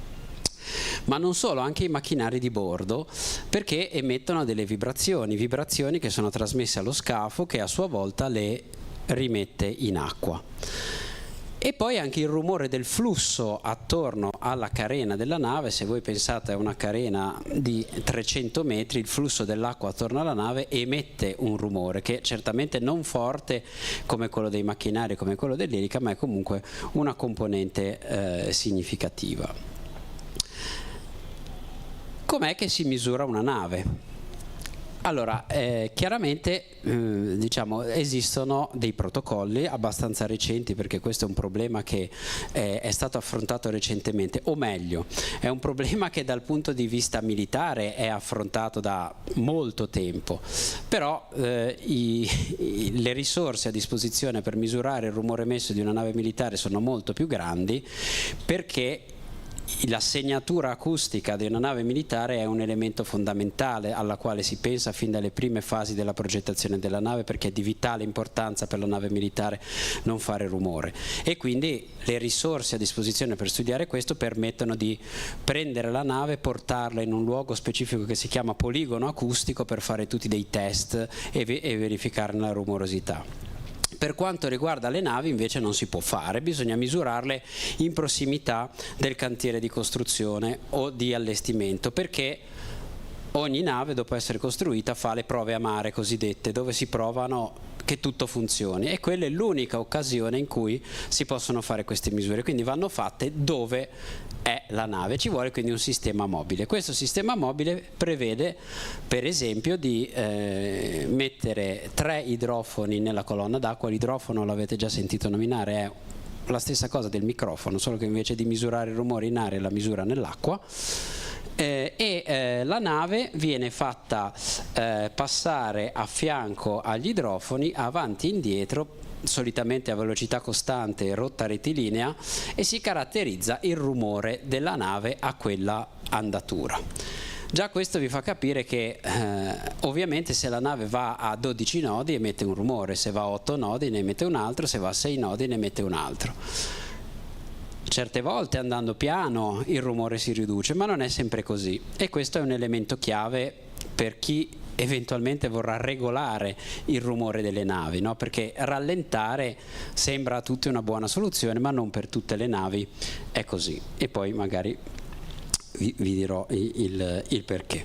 Ma non solo, anche i macchinari di bordo, perché emettono delle vibrazioni che sono trasmesse allo scafo, che a sua volta le rimette in acqua. E poi anche il rumore del flusso attorno alla carena della nave. Se voi pensate a una carena di 300 metri, il flusso dell'acqua attorno alla nave emette un rumore che certamente non forte come quello dei macchinari, come quello dell'elica, ma è comunque una componente significativa. Com'è che si misura una nave? Allora, chiaramente diciamo, esistono dei protocolli abbastanza recenti, perché questo è un problema che è stato affrontato recentemente, o meglio, è un problema che dal punto di vista militare è affrontato da molto tempo, però le risorse a disposizione per misurare il rumore emesso di una nave militare sono molto più grandi, perché la segnatura acustica di una nave militare è un elemento fondamentale alla quale si pensa fin dalle prime fasi della progettazione della nave, perché è di vitale importanza per la nave militare non fare rumore, e quindi le risorse a disposizione per studiare questo permettono di prendere la nave, portarla in un luogo specifico che si chiama poligono acustico per fare tutti dei test e verificarne la rumorosità. Per quanto riguarda le navi invece non si può fare, bisogna misurarle in prossimità del cantiere di costruzione o di allestimento, perché ogni nave dopo essere costruita fa le prove a mare cosiddette, dove si provano che tutto funzioni, e quella è l'unica occasione in cui si possono fare queste misure, quindi vanno fatte dove è la nave. Ci vuole quindi un sistema mobile. Questo sistema mobile prevede per esempio di mettere 3 idrofoni nella colonna d'acqua. L'idrofono l'avete già sentito nominare, è la stessa cosa del microfono, solo che invece di misurare il rumore in aria la misura nell'acqua. La nave viene fatta passare a fianco agli idrofoni, avanti e indietro, solitamente a velocità costante e rotta rettilinea, e si caratterizza il rumore della nave a quella andatura. Già questo vi fa capire che ovviamente se la nave va a 12 nodi emette un rumore, se va a 8 nodi ne emette un altro, se va a 6 nodi ne emette un altro. Certe volte andando piano il rumore si riduce, ma non è sempre così, e questo è un elemento chiave per chi eventualmente vorrà regolare il rumore delle navi, no? Perché rallentare sembra a tutti una buona soluzione, ma non per tutte le navi è così, e poi magari vi dirò il perché.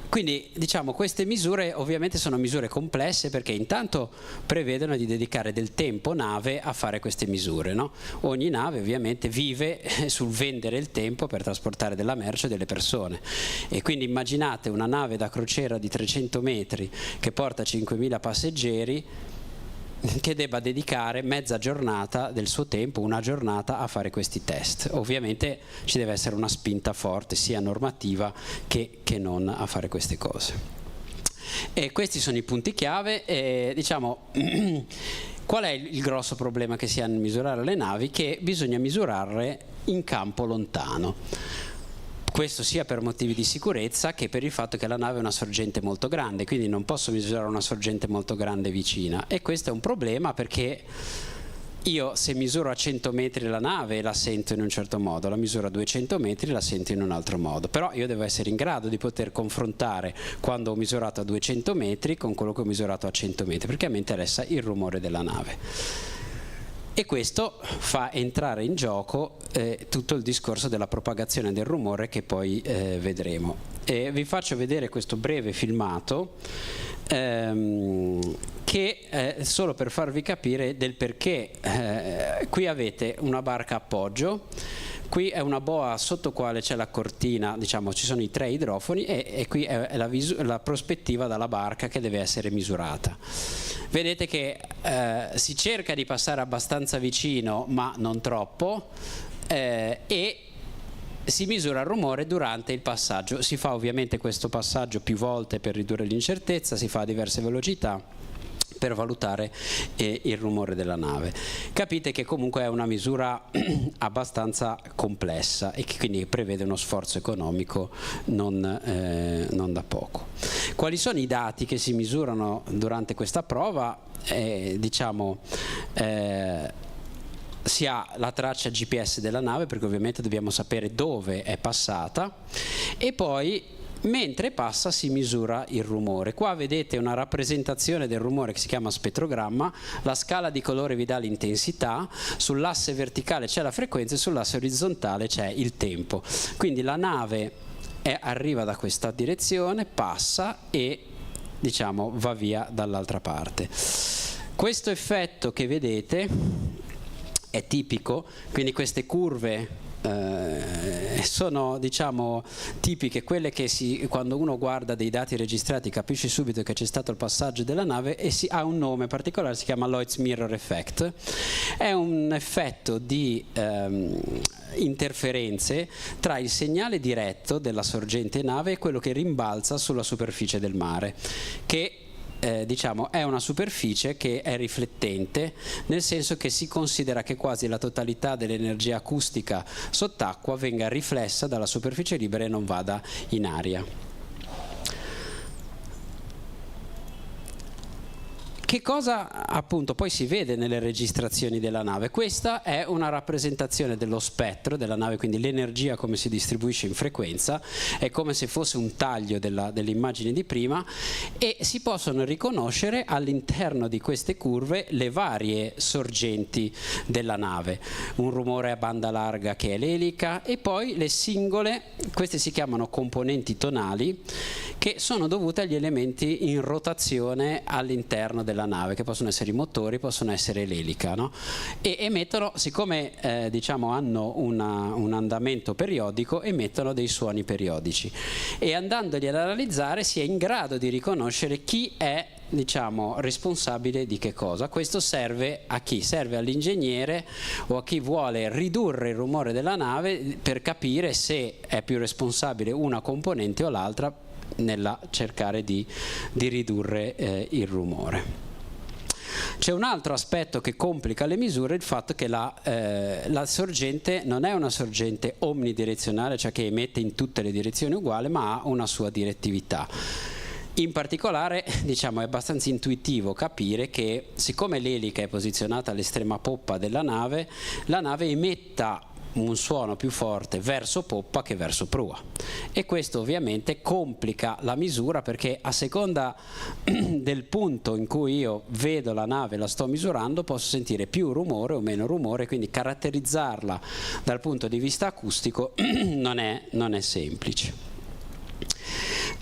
Quindi diciamo, queste misure ovviamente sono misure complesse, perché intanto prevedono di dedicare del tempo nave a fare queste misure, no? Ogni nave ovviamente vive sul vendere il tempo per trasportare della merce e delle persone, e quindi immaginate una nave da crociera di 300 metri che porta 5.000 passeggeri, che debba dedicare mezza giornata del suo tempo, una giornata, a fare questi test. Ovviamente ci deve essere una spinta forte, sia normativa che non, a fare queste cose. E questi sono i punti chiave. Diciamo, qual è il grosso problema che si ha nel misurare le navi? Che bisogna misurarle in campo lontano. Questo sia per motivi di sicurezza che per il fatto che la nave è una sorgente molto grande, quindi non posso misurare una sorgente molto grande vicina, e questo è un problema, perché io se misuro a 100 metri la nave la sento in un certo modo, la misuro a 200 metri la sento in un altro modo, però io devo essere in grado di poter confrontare quando ho misurato a 200 metri con quello che ho misurato a 100 metri, perché a me interessa il rumore della nave. E questo fa entrare in gioco tutto il discorso della propagazione del rumore, che poi vedremo. Vi faccio vedere questo breve filmato che solo per farvi capire del perché. Qui avete una barca appoggio, qui è una boa sotto quale c'è la cortina, diciamo ci sono i 3 idrofoni, e qui è la prospettiva dalla barca che deve essere misurata. Vedete che si cerca di passare abbastanza vicino, ma non troppo, e si misura il rumore durante il passaggio. Si fa ovviamente questo passaggio più volte per ridurre l'incertezza, si fa a diverse velocità per valutare il rumore della nave. Capite che comunque è una misura abbastanza complessa e che quindi prevede uno sforzo economico non da poco. Quali sono i dati che si misurano durante questa prova? Si ha la traccia GPS della nave, perché ovviamente dobbiamo sapere dove è passata, e poi mentre passa si misura il rumore. Qua vedete una rappresentazione del rumore che si chiama spettrogramma. La scala di colore vi dà l'intensità, sull'asse verticale c'è la frequenza e sull'asse orizzontale c'è il tempo. Quindi la nave arriva da questa direzione, passa e diciamo va via dall'altra parte. Questo effetto che vedete è tipico, quindi queste curve sono, diciamo, tipiche, quelle che quando uno guarda dei dati registrati capisce subito che c'è stato il passaggio della nave, e ha un nome particolare, si chiama Lloyd's Mirror Effect. È un effetto di interferenze tra il segnale diretto della sorgente nave e quello che rimbalza sulla superficie del mare, che diciamo è una superficie che è riflettente, nel senso che si considera che quasi la totalità dell'energia acustica sott'acqua venga riflessa dalla superficie libera e non vada in aria. Che cosa appunto poi si vede nelle registrazioni della nave? Questa è una rappresentazione dello spettro della nave, quindi l'energia come si distribuisce in frequenza, è come se fosse un taglio delle immagini di prima, e si possono riconoscere all'interno di queste curve le varie sorgenti della nave, un rumore a banda larga che è l'elica, e poi le singole, queste si chiamano componenti tonali, che sono dovute agli elementi in rotazione all'interno della nave, che possono essere i motori, possono essere l'elica, no? E emettono, siccome diciamo hanno un andamento periodico, emettono dei suoni periodici, e andandoli ad analizzare si è in grado di riconoscere chi è, diciamo, responsabile di che cosa. Questo serve a chi? Serve all'ingegnere o a chi vuole ridurre il rumore della nave, per capire se è più responsabile una componente o l'altra nella cercare di ridurre il rumore. C'è un altro aspetto che complica le misure, il fatto che la sorgente non è una sorgente omnidirezionale, cioè che emette in tutte le direzioni uguali, ma ha una sua direttività. In particolare, diciamo, è abbastanza intuitivo capire che, siccome l'elica è posizionata all'estrema poppa della nave, la nave emetta un suono più forte verso poppa che verso prua, e questo ovviamente complica la misura, perché a seconda del punto in cui io vedo la nave e la sto misurando posso sentire più rumore o meno rumore, quindi caratterizzarla dal punto di vista acustico non è semplice.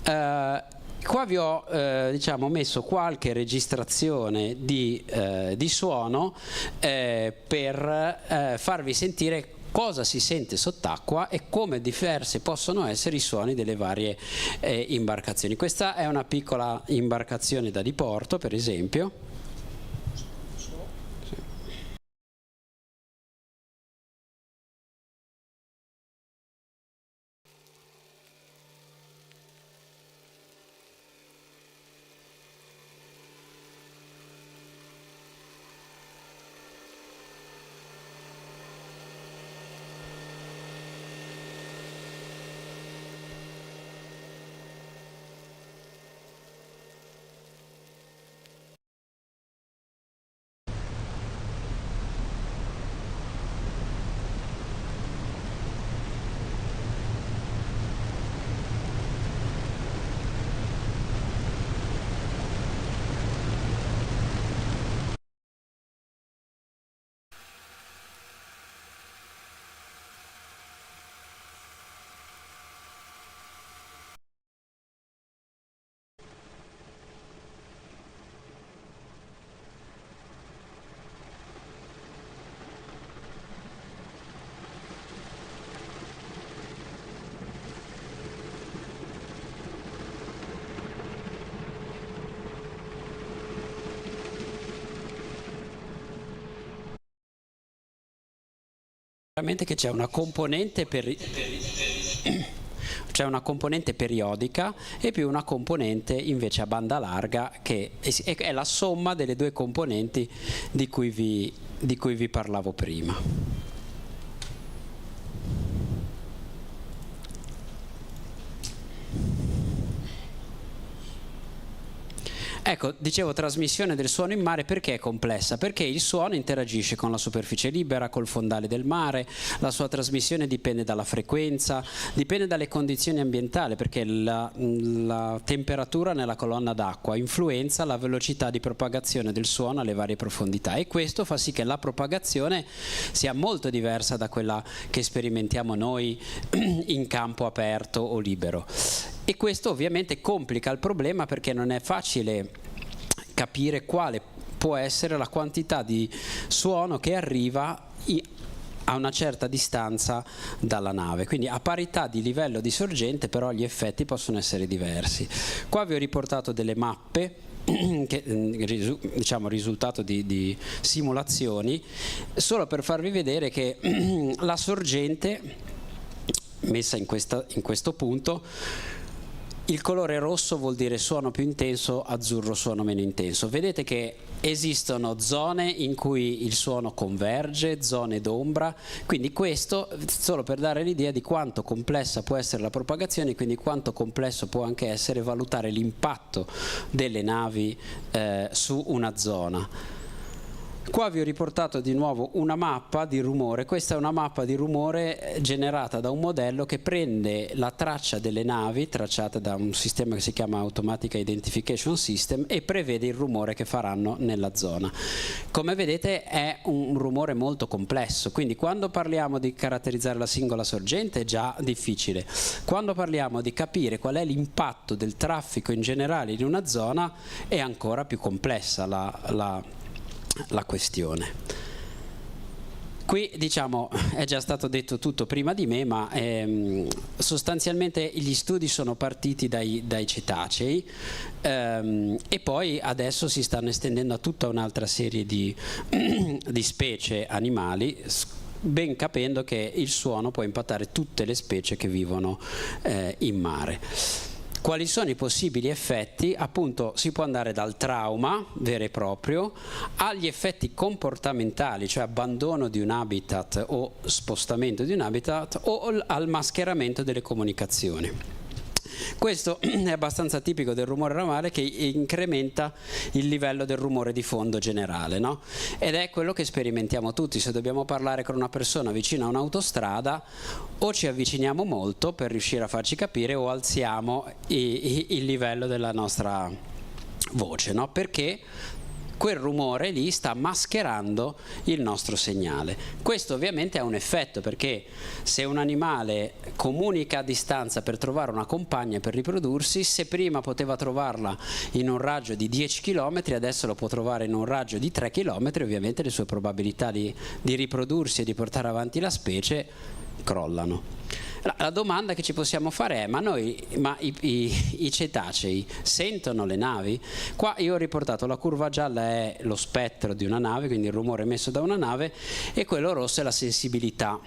Qua vi ho diciamo, messo qualche registrazione di suono per farvi sentire cosa si sente sott'acqua e come diverse possono essere i suoni delle varie imbarcazioni. Questa è una piccola imbarcazione da diporto, per esempio. Che c'è una componente periodica e più una componente invece a banda larga, che è la somma delle due componenti di cui vi parlavo prima. Ecco, dicevo, trasmissione del suono in mare perché è complessa? Perché il suono interagisce con la superficie libera, col fondale del mare, la sua trasmissione dipende dalla frequenza, dipende dalle condizioni ambientali, perché la temperatura nella colonna d'acqua influenza la velocità di propagazione del suono alle varie profondità, e questo fa sì che la propagazione sia molto diversa da quella che sperimentiamo noi in campo aperto o libero. E questo ovviamente complica il problema, perché non è facile capire quale può essere la quantità di suono che arriva a una certa distanza dalla nave, quindi a parità di livello di sorgente però gli effetti possono essere diversi. Qua vi ho riportato delle mappe che, diciamo, risultato di simulazioni, solo per farvi vedere che la sorgente messa in questo punto, il colore rosso vuol dire suono più intenso, azzurro suono meno intenso. Vedete che esistono zone in cui il suono converge, zone d'ombra, quindi questo solo per dare l'idea di quanto complessa può essere la propagazione, quindi quanto complesso può anche essere valutare l'impatto delle navi su una zona. Qua vi ho riportato di nuovo una mappa di rumore. Questa è una mappa di rumore generata da un modello che prende la traccia delle navi, tracciata da un sistema che si chiama Automatic Identification System, e prevede il rumore che faranno nella zona. Come vedete è un rumore molto complesso, quindi quando parliamo di caratterizzare la singola sorgente è già difficile. Quando parliamo di capire qual è l'impatto del traffico in generale in una zona è ancora più complessa la questione. Qui diciamo è già stato detto tutto prima di me, ma sostanzialmente gli studi sono partiti dai cetacei e poi adesso si stanno estendendo a tutta un'altra serie di specie animali, ben capendo che il suono può impattare tutte le specie che vivono in mare. Quali sono i possibili effetti? Appunto si può andare dal trauma vero e proprio agli effetti comportamentali, cioè abbandono di un habitat o spostamento di un habitat, o al mascheramento delle comunicazioni. Questo è abbastanza tipico del rumore navale, che incrementa il livello del rumore di fondo generale, no? Ed è quello che sperimentiamo tutti. Se dobbiamo parlare con una persona vicino a un'autostrada, o ci avviciniamo molto per riuscire a farci capire, o alziamo il livello della nostra voce, no? Perché quel rumore lì sta mascherando il nostro segnale. Questo ovviamente ha un effetto, perché se un animale comunica a distanza per trovare una compagna per riprodursi, se prima poteva trovarla in un raggio di 10 km, adesso lo può trovare in un raggio di 3 km, ovviamente le sue probabilità di riprodursi e di portare avanti la specie crollano. La domanda che ci possiamo fare è: ma i cetacei sentono le navi? Qua io ho riportato la curva gialla è lo spettro di una nave, quindi il rumore emesso da una nave, e quello rosso è la sensibilità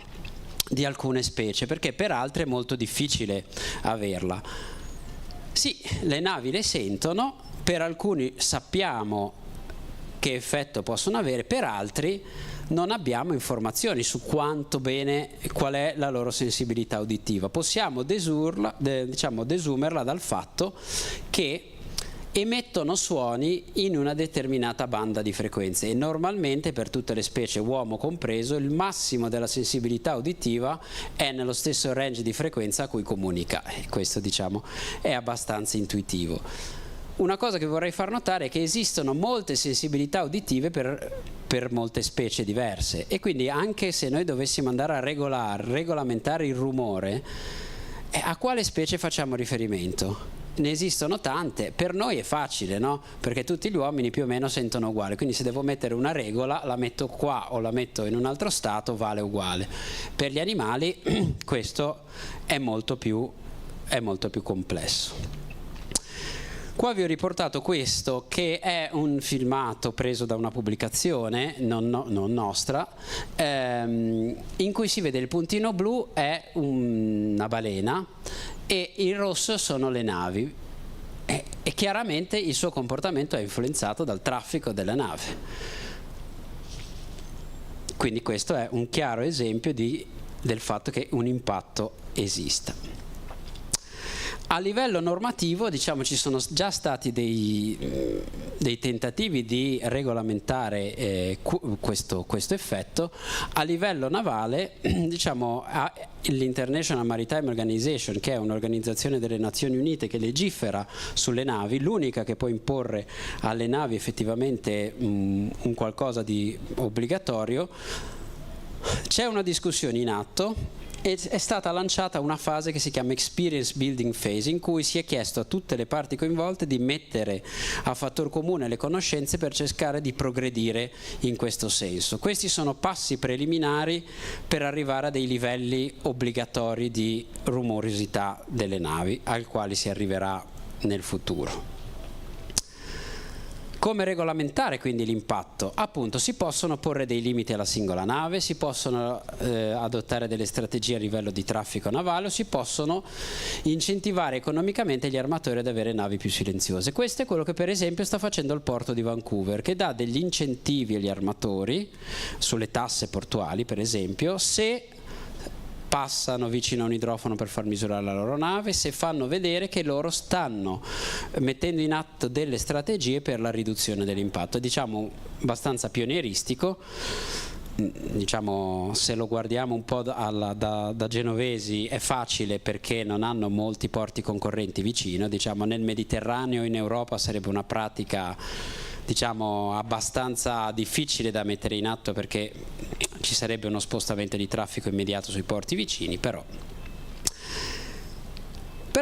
di alcune specie, perché per altre è molto difficile averla. Sì, le navi le sentono, per alcuni sappiamo che effetto possono avere, per altri non abbiamo informazioni su quanto bene, qual è la loro sensibilità uditiva. Possiamo desumerla dal fatto che emettono suoni in una determinata banda di frequenze, e normalmente per tutte le specie, uomo compreso, il massimo della sensibilità uditiva è nello stesso range di frequenza a cui comunica, e questo diciamo è abbastanza intuitivo. Una cosa che vorrei far notare è che esistono molte sensibilità uditive per molte specie diverse, e quindi anche se noi dovessimo andare a regolamentare il rumore, a quale specie facciamo riferimento? Ne esistono tante. Per noi è facile, no? Perché tutti gli uomini più o meno sentono uguale, quindi se devo mettere una regola la metto qua o la metto in un altro stato, vale uguale. Per gli animali questo è molto più complesso. Qua vi ho riportato questo, che è un filmato preso da una pubblicazione non nostra, in cui si vede il puntino blu è una balena e il rosso sono le navi, e chiaramente il suo comportamento è influenzato dal traffico della nave. Quindi questo è un chiaro esempio del fatto che un impatto esista. A livello normativo, diciamo, ci sono già stati dei tentativi di regolamentare questo effetto. A livello navale, diciamo, l'International Maritime Organization, che è un'organizzazione delle Nazioni Unite che legifera sulle navi, l'unica che può imporre alle navi effettivamente un qualcosa di obbligatorio, c'è una discussione in atto è stata lanciata una fase che si chiama Experience Building Phase, in cui si è chiesto a tutte le parti coinvolte di mettere a fattor comune le conoscenze per cercare di progredire in questo senso. Questi sono passi preliminari per arrivare a dei livelli obbligatori di rumorosità delle navi, al quale si arriverà nel futuro. Come regolamentare quindi l'impatto? Appunto, si possono porre dei limiti alla singola nave, si possono adottare delle strategie a livello di traffico navale, o si possono incentivare economicamente gli armatori ad avere navi più silenziose. Questo è quello che per esempio sta facendo il porto di Vancouver, che dà degli incentivi agli armatori sulle tasse portuali, per esempio, se passano vicino a un idrofono per far misurare la loro nave, se fanno vedere che loro stanno mettendo in atto delle strategie per la riduzione dell'impatto. È, diciamo, abbastanza pionieristico. Diciamo, se lo guardiamo un po' da genovesi è facile, perché non hanno molti porti concorrenti vicino. Diciamo, nel Mediterraneo, in Europa, sarebbe una pratica, diciamo, abbastanza difficile da mettere in atto, perché ci sarebbe uno spostamento di traffico immediato sui porti vicini, però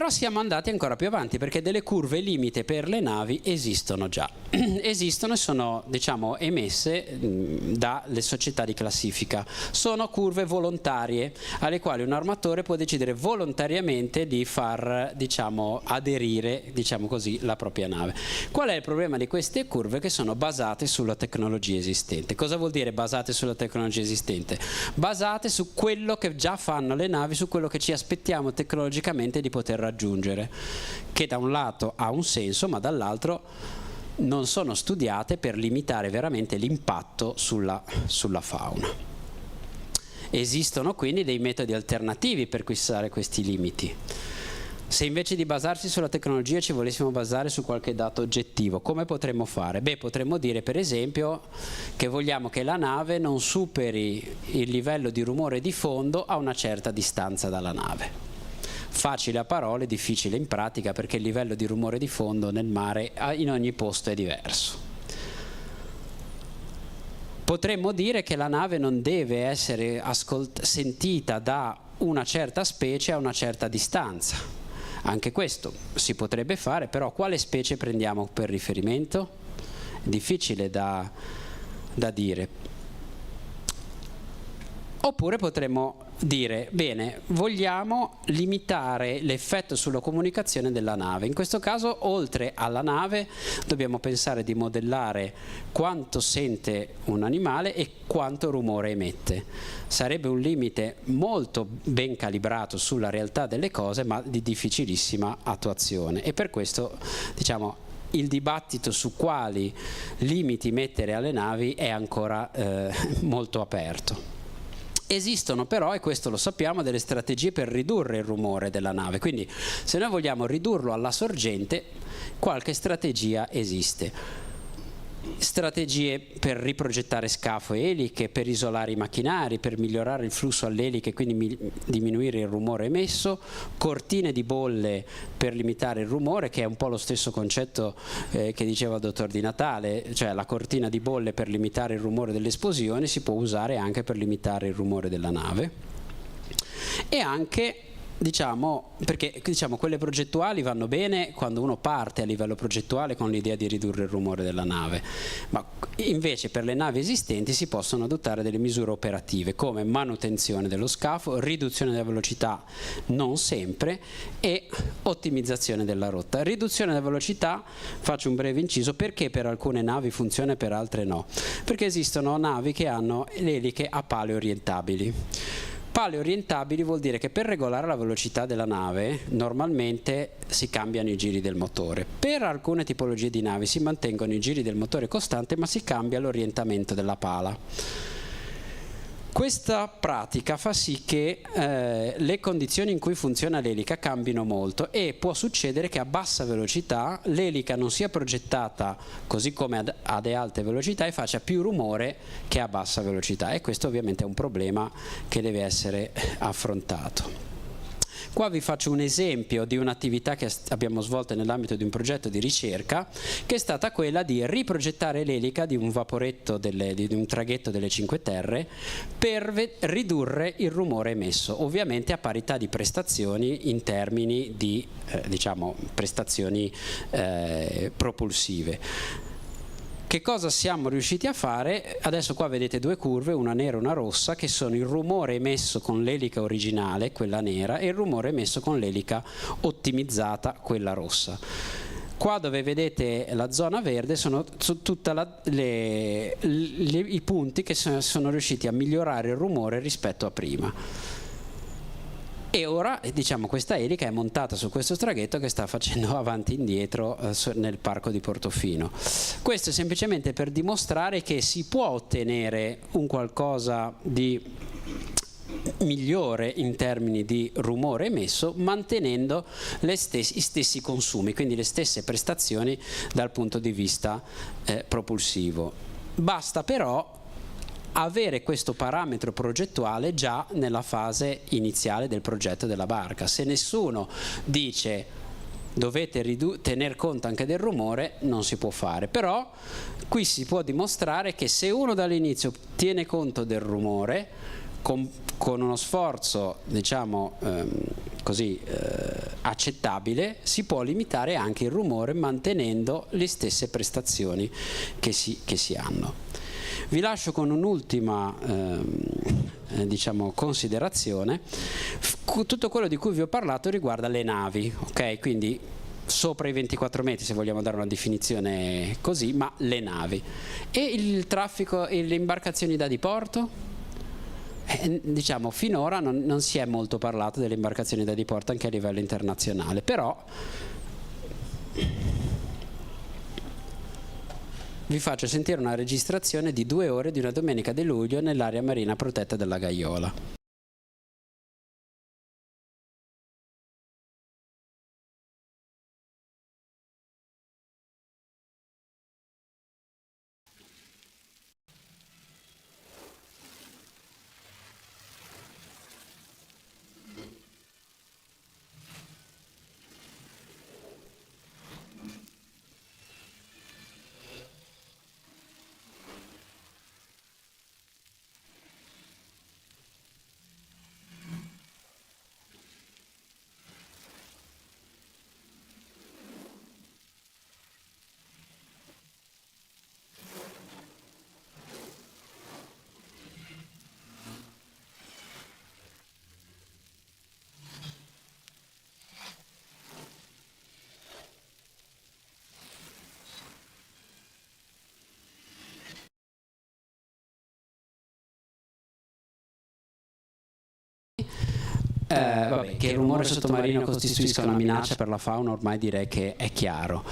siamo andati ancora più avanti, perché delle curve limite per le navi esistono già. Esistono e sono, diciamo, emesse dalle società di classifica. Sono curve volontarie alle quali un armatore può decidere volontariamente di far, diciamo, aderire, diciamo così, la propria nave. Qual è il problema di queste curve? Che sono basate sulla tecnologia esistente. Cosa vuol dire basate sulla tecnologia esistente? Basate su quello che già fanno le navi, su quello che ci aspettiamo tecnologicamente di poter raggiungere, che da un lato ha un senso, ma dall'altro non sono studiate per limitare veramente l'impatto sulla fauna. Esistono quindi dei metodi alternativi per fissare questi limiti. Se invece di basarsi sulla tecnologia ci volessimo basare su qualche dato oggettivo, come potremmo fare? Beh, potremmo dire per esempio che vogliamo che la nave non superi il livello di rumore di fondo a una certa distanza dalla nave. Facile a parole, difficile in pratica, perché il livello di rumore di fondo nel mare in ogni posto è diverso. Potremmo dire che la nave non deve essere sentita da una certa specie a una certa distanza. Anche questo si potrebbe fare, però quale specie prendiamo per riferimento? È difficile da dire. Oppure potremmo dire, bene, vogliamo limitare l'effetto sulla comunicazione della nave. In questo caso, oltre alla nave, dobbiamo pensare di modellare quanto sente un animale e quanto rumore emette. Sarebbe un limite molto ben calibrato sulla realtà delle cose, ma di difficilissima attuazione. E per questo, diciamo, il dibattito su quali limiti mettere alle navi è ancora molto aperto. Esistono però, e questo lo sappiamo, delle strategie per ridurre il rumore della nave, quindi se noi vogliamo ridurlo alla sorgente, qualche strategia esiste. Strategie per riprogettare scafo e eliche, per isolare i macchinari, per migliorare il flusso all'eliche e quindi diminuire il rumore emesso, cortine di bolle per limitare il rumore, che è un po' lo stesso concetto che diceva il dottor Di Natale, cioè la cortina di bolle per limitare il rumore dell'esplosione si può usare anche per limitare il rumore della nave. E anche, diciamo, perché diciamo quelle progettuali vanno bene quando uno parte a livello progettuale con l'idea di ridurre il rumore della nave, ma invece per le navi esistenti si possono adottare delle misure operative come manutenzione dello scafo, riduzione della velocità non sempre e ottimizzazione della rotta. Riduzione della velocità, faccio un breve inciso, perché per alcune navi funziona e per altre no? Perché esistono navi che hanno le eliche a pale orientabili. Pale orientabili vuol dire che per regolare la velocità della nave normalmente si cambiano i giri del motore. Per alcune tipologie di navi si mantengono i giri del motore costante, ma si cambia l'orientamento della pala. Questa pratica fa sì che le condizioni in cui funziona l'elica cambino molto e può succedere che a bassa velocità l'elica non sia progettata così come ad alte velocità e faccia più rumore che a bassa velocità, e questo ovviamente è un problema che deve essere affrontato. Qua vi faccio un esempio di un'attività che abbiamo svolto nell'ambito di un progetto di ricerca, che è stata quella di riprogettare l'elica di un vaporetto, di un traghetto delle Cinque Terre, per ridurre il rumore emesso, ovviamente a parità di prestazioni in termini di diciamo, prestazioni propulsive. Che cosa siamo riusciti a fare? Adesso qua vedete due curve, una nera e una rossa, che sono il rumore emesso con l'elica originale, quella nera, e il rumore emesso con l'elica ottimizzata, quella rossa. Qua dove vedete la zona verde sono tutti i punti che sono riusciti a migliorare il rumore rispetto a prima. E ora, diciamo, questa elica è montata su questo traghetto che sta facendo avanti e indietro nel parco di Portofino. Questo è semplicemente per dimostrare che si può ottenere un qualcosa di migliore in termini di rumore emesso, mantenendo gli stessi consumi, quindi le stesse prestazioni dal punto di vista propulsivo. Basta però avere questo parametro progettuale già nella fase iniziale del progetto della barca. Se nessuno dice dovete tener conto anche del rumore, non si può fare. Però qui si può dimostrare che se uno dall'inizio tiene conto del rumore con uno sforzo, diciamo così, accettabile, si può limitare anche il rumore mantenendo le stesse prestazioni che si hanno. Vi lascio con un'ultima diciamo, considerazione. Tutto quello di cui vi ho parlato riguarda le navi, ok? Quindi sopra i 24 metri, se vogliamo dare una definizione così, ma le navi. E il traffico e le imbarcazioni da diporto? Diciamo, finora non si è molto parlato delle imbarcazioni da diporto anche a livello internazionale, però vi faccio sentire una registrazione di 2 ore di una domenica di luglio nell'area marina protetta della Gaiola. Vabbè, che il rumore sottomarino costituisca una minaccia per la fauna ormai direi che è chiaro.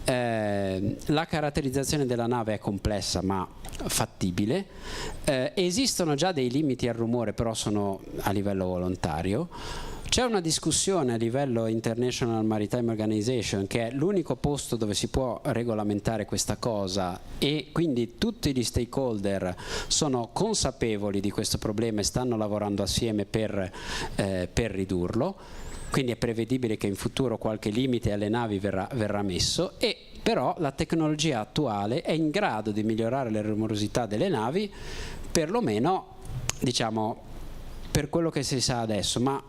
La caratterizzazione della nave è complessa ma fattibile. Esistono già dei limiti al rumore, però sono a livello volontario. C'è una discussione a livello International Maritime Organization, che è l'unico posto dove si può regolamentare questa cosa, e quindi tutti gli stakeholder sono consapevoli di questo problema e stanno lavorando assieme per ridurlo. Quindi è prevedibile che in futuro qualche limite alle navi verrà messo, e però la tecnologia attuale è in grado di migliorare la rumorosità delle navi, perlomeno diciamo per quello che si sa adesso, ma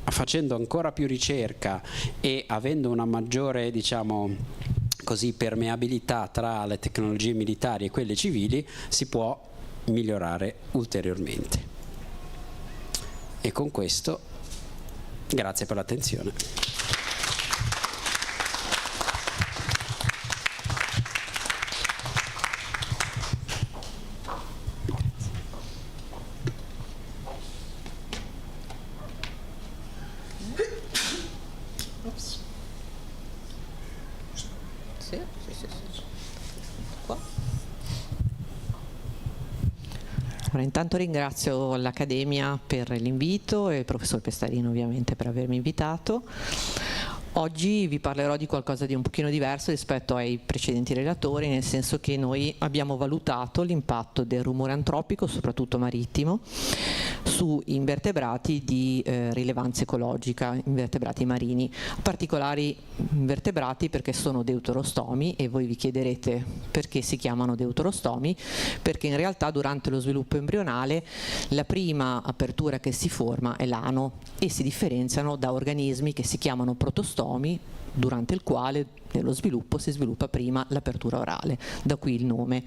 facendo ancora più ricerca e avendo una maggiore, diciamo così, permeabilità tra le tecnologie militari e quelle civili, si può migliorare ulteriormente. E con questo grazie per l'attenzione. Intanto ringrazio l'Accademia per l'invito e il professor Pestarino ovviamente per avermi invitato. Oggi vi parlerò di qualcosa di un pochino diverso rispetto ai precedenti relatori, nel senso che noi abbiamo valutato l'impatto del rumore antropico, soprattutto marittimo, su invertebrati di rilevanza ecologica, invertebrati marini, particolari invertebrati perché sono deuterostomi, e voi vi chiederete perché si chiamano deuterostomi, perché in realtà durante lo sviluppo embrionale la prima apertura che si forma è l'ano e si differenziano da organismi che si chiamano protostomi, durante il quale nello sviluppo si sviluppa prima l'apertura orale, da qui il nome.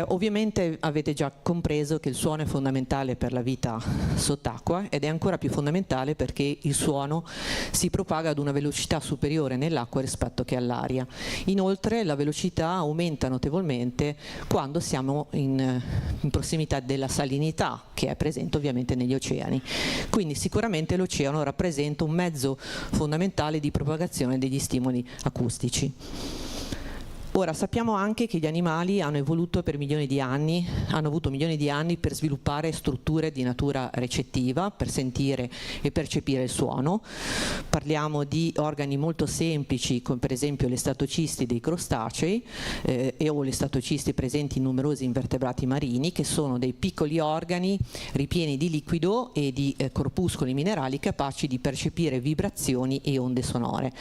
Ovviamente avete già compreso che il suono è fondamentale per la vita sott'acqua, ed è ancora più fondamentale perché il suono si propaga ad una velocità superiore nell'acqua rispetto che all'aria. Inoltre la velocità aumenta notevolmente quando siamo in prossimità della salinità, che è presente ovviamente negli oceani. Quindi sicuramente l'oceano rappresenta un mezzo fondamentale di propagazione degli stimoli acustici. Ora, sappiamo anche che gli animali hanno evoluto per milioni di anni, hanno avuto milioni di anni per sviluppare strutture di natura recettiva, per sentire e percepire il suono. Parliamo di organi molto semplici, come per esempio le statocisti dei crostacei o le statocisti presenti in numerosi invertebrati marini, che sono dei piccoli organi ripieni di liquido e di corpuscoli minerali capaci di percepire vibrazioni e onde sonore,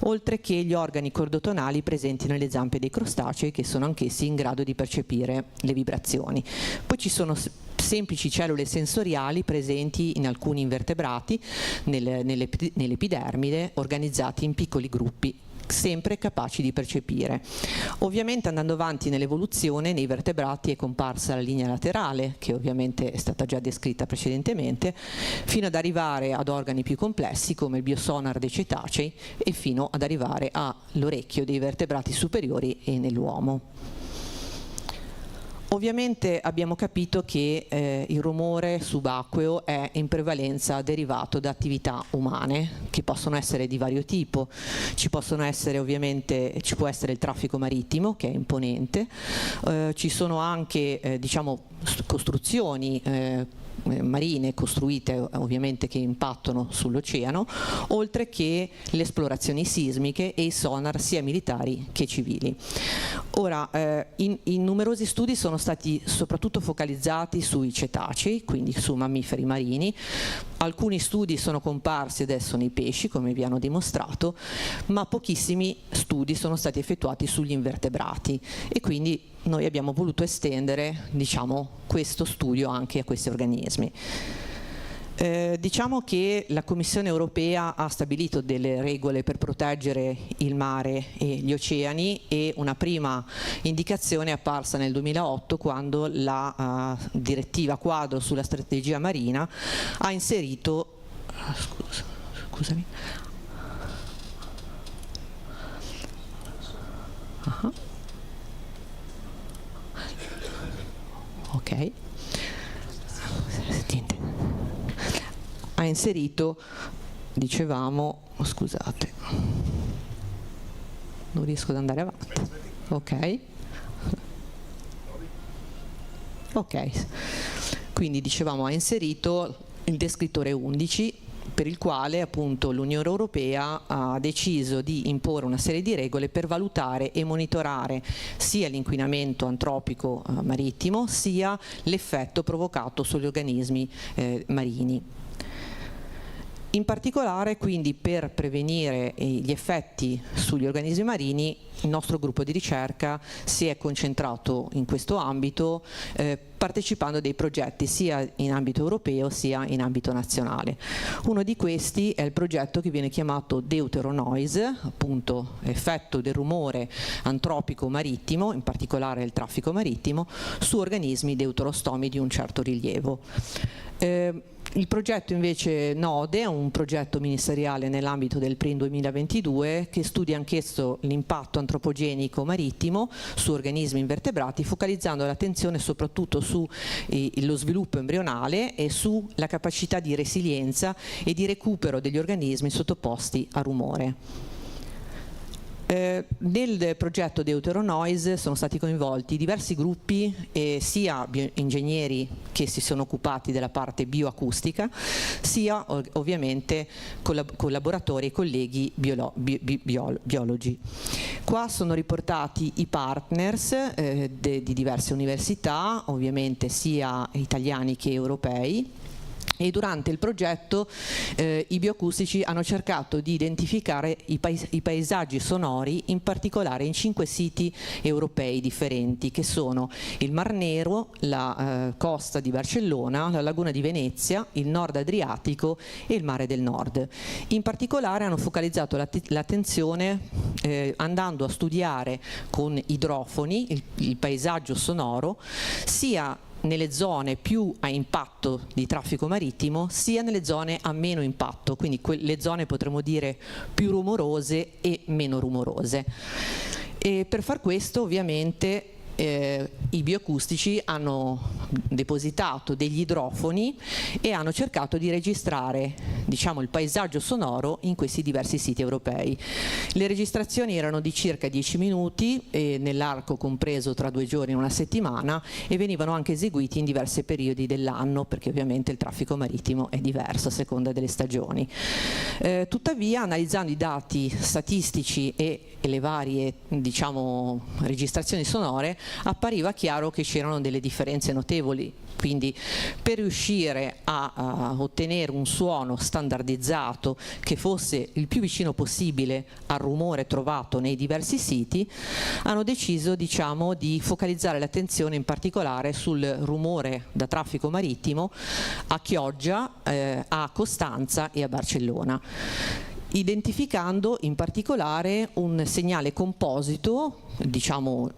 oltre che gli organi cordotonali presenti nelle zampe dei crostacei, che sono anch'essi in grado di percepire le vibrazioni. Poi ci sono semplici cellule sensoriali presenti in alcuni invertebrati nell'epidermide, organizzati in piccoli gruppi, sempre capaci di percepire. Ovviamente, andando avanti nell'evoluzione, nei vertebrati è comparsa la linea laterale, che ovviamente è stata già descritta precedentemente, fino ad arrivare ad organi più complessi come il biosonar dei cetacei e fino ad arrivare all'orecchio dei vertebrati superiori e nell'uomo. Ovviamente abbiamo capito che il rumore subacqueo è in prevalenza derivato da attività umane, che possono essere di vario tipo. Ci può essere il traffico marittimo, che è imponente, ci sono anche costruzioni marine costruite ovviamente che impattano sull'oceano, oltre che le esplorazioni sismiche e i sonar sia militari che civili. Ora, in numerosi studi sono stati soprattutto focalizzati sui cetacei, quindi su mammiferi marini. Alcuni studi sono comparsi adesso nei pesci, come vi hanno dimostrato, ma pochissimi studi sono stati effettuati sugli invertebrati, e quindi noi abbiamo voluto estendere, questo studio anche a questi organismi. Diciamo che la Commissione europea ha stabilito delle regole per proteggere il mare e gli oceani, e una prima indicazione è apparsa nel 2008, quando la direttiva quadro sulla strategia marina ha inserito scusami. Ok. Ha inserito, dicevamo, scusate, non riesco ad andare avanti. Ok. Quindi dicevamo, ha inserito il descrittore 11, per il quale appunto l'Unione Europea ha deciso di imporre una serie di regole per valutare e monitorare sia l'inquinamento antropico marittimo, sia l'effetto provocato sugli organismi marini. In particolare, quindi, per prevenire gli effetti sugli organismi marini, il nostro gruppo di ricerca si è concentrato in questo ambito, partecipando a dei progetti sia in ambito europeo sia in ambito nazionale. Uno di questi è il progetto che viene chiamato Deuteronoise, appunto effetto del rumore antropico marittimo, in particolare il traffico marittimo, su organismi deuterostomi di un certo rilievo. Il progetto invece NODE è un progetto ministeriale nell'ambito del PRIN 2022 che studia anch'esso l'impatto antropogenico marittimo su organismi invertebrati, focalizzando l'attenzione soprattutto sullo sviluppo embrionale e sulla capacità di resilienza e di recupero degli organismi sottoposti a rumore. Nel progetto Deuteronoise sono stati coinvolti diversi gruppi, sia ingegneri che si sono occupati della parte bioacustica, sia ovviamente collaboratori e colleghi biologi. Qua sono riportati i partners di diverse università, ovviamente sia italiani che europei. E durante il progetto i bioacustici hanno cercato di identificare i paesaggi sonori, in particolare in 5 siti europei differenti, che sono il Mar Nero, la costa di Barcellona, la laguna di Venezia, il nord Adriatico e il mare del nord. In particolare hanno focalizzato l'attenzione andando a studiare con idrofoni il paesaggio sonoro, sia nelle zone più a impatto di traffico marittimo, sia nelle zone a meno impatto, quindi le zone potremmo dire più rumorose e meno rumorose. E per far questo ovviamente i bioacustici hanno depositato degli idrofoni e hanno cercato di registrare, diciamo, il paesaggio sonoro in questi diversi siti europei. Le registrazioni erano di circa 10 minuti nell'arco compreso tra 2 giorni e una settimana, e venivano anche eseguiti in diversi periodi dell'anno, perché ovviamente il traffico marittimo è diverso a seconda delle stagioni. Tuttavia, analizzando i dati statistici e le varie, diciamo, registrazioni sonore, appariva chiaro che c'erano delle differenze notevoli. Quindi per riuscire a ottenere un suono standardizzato che fosse il più vicino possibile al rumore trovato nei diversi siti, hanno deciso, diciamo, di focalizzare l'attenzione in particolare sul rumore da traffico marittimo a Chioggia, a Costanza e a Barcellona, identificando in particolare un segnale composito, diciamo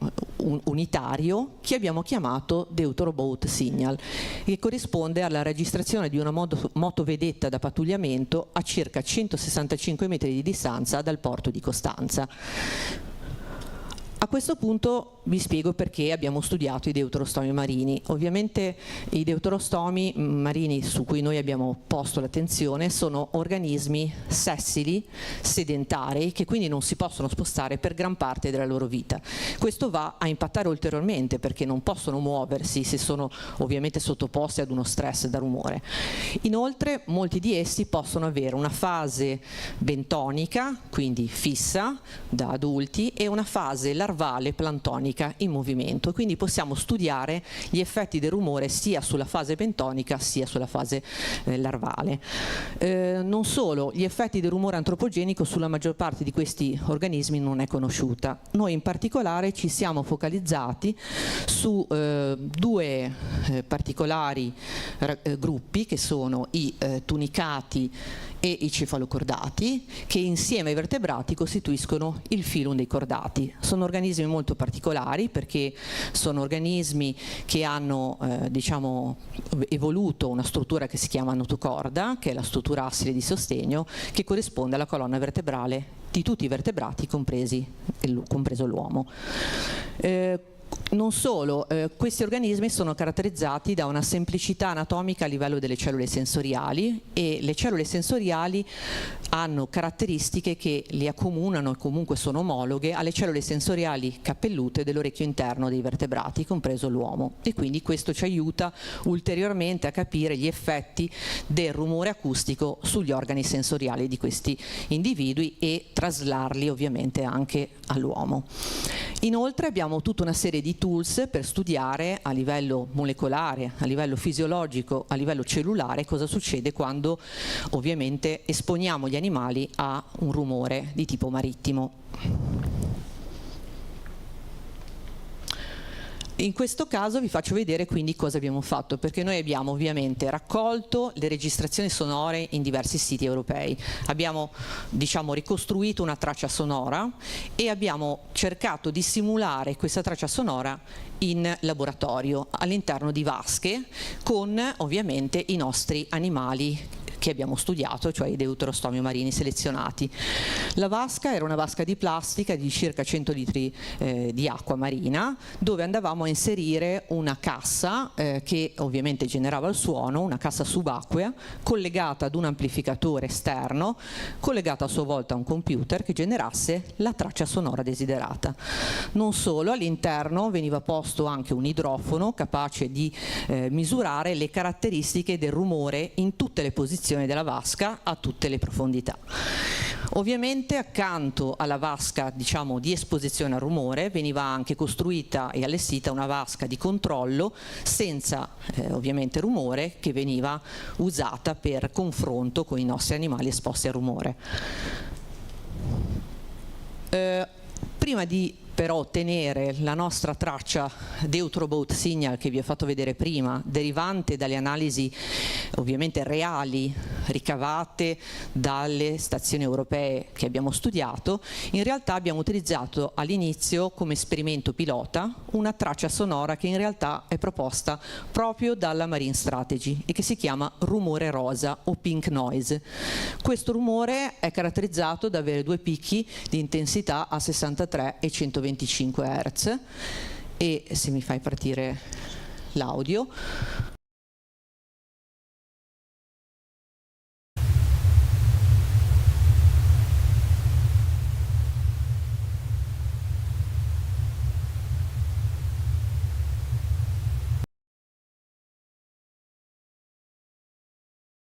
unitario, che abbiamo chiamato Deuteroboat Signal, che corrisponde alla registrazione di una motovedetta da pattugliamento a circa 165 metri di distanza dal porto di Costanza. A questo punto vi spiego perché abbiamo studiato i deuterostomi marini. Ovviamente i deuterostomi marini su cui noi abbiamo posto l'attenzione sono organismi sessili, sedentari, che quindi non si possono spostare per gran parte della loro vita. Questo va a impattare ulteriormente perché non possono muoversi se sono ovviamente sottoposti ad uno stress da rumore. Inoltre molti di essi possono avere una fase bentonica, quindi fissa da adulti, e una fase larvale plantonica in movimento, quindi possiamo studiare gli effetti del rumore sia sulla fase bentonica sia sulla fase larvale. Non solo, gli effetti del rumore antropogenico sulla maggior parte di questi organismi non è conosciuta. Noi in particolare ci siamo focalizzati su 2 particolari gruppi, che sono i tunicati e i cefalocordati, che insieme ai vertebrati costituiscono il filum dei cordati. Sono organismi molto particolari perché sono organismi che hanno diciamo, evoluto una struttura che si chiama notocorda, che è la struttura assile di sostegno, che corrisponde alla colonna vertebrale di tutti i vertebrati, compreso l'uomo. Non solo, questi organismi sono caratterizzati da una semplicità anatomica a livello delle cellule sensoriali, e le cellule sensoriali hanno caratteristiche che li accomunano e comunque sono omologhe alle cellule sensoriali cappellute dell'orecchio interno dei vertebrati, compreso l'uomo, e quindi questo ci aiuta ulteriormente a capire gli effetti del rumore acustico sugli organi sensoriali di questi individui e traslarli ovviamente anche all'uomo. Inoltre abbiamo tutta una serie di tools per studiare a livello molecolare, a livello fisiologico, a livello cellulare cosa succede quando ovviamente esponiamo gli animali a un rumore di tipo marittimo. In questo caso vi faccio vedere quindi cosa abbiamo fatto, perché noi abbiamo ovviamente raccolto le registrazioni sonore in diversi siti europei, abbiamo diciamo ricostruito una traccia sonora e abbiamo cercato di simulare questa traccia sonora in laboratorio all'interno di vasche con ovviamente i nostri animali che abbiamo studiato, cioè i deuterostomi marini selezionati. La vasca era una vasca di plastica di circa 100 litri di acqua marina, dove andavamo a inserire una cassa che ovviamente generava il suono, una cassa subacquea collegata ad un amplificatore esterno, collegata a sua volta a un computer che generasse la traccia sonora desiderata. Non solo, all'interno veniva posto anche un idrofono capace di misurare le caratteristiche del rumore in tutte le posizioni della vasca a tutte le profondità. Ovviamente accanto alla vasca, diciamo, di esposizione al rumore veniva anche costruita e allestita una vasca di controllo senza ovviamente rumore, che veniva usata per confronto con i nostri animali esposti al rumore. Prima di però ottenere la nostra traccia Deutroboat Signal che vi ho fatto vedere prima, derivante dalle analisi ovviamente reali ricavate dalle stazioni europee che abbiamo studiato, in realtà abbiamo utilizzato all'inizio come esperimento pilota una traccia sonora che in realtà è proposta proprio dalla Marine Strategy e che si chiama rumore rosa o pink noise. Questo rumore è caratterizzato da avere due picchi di intensità a 63 e 125 Hz e se mi fai partire l'audio.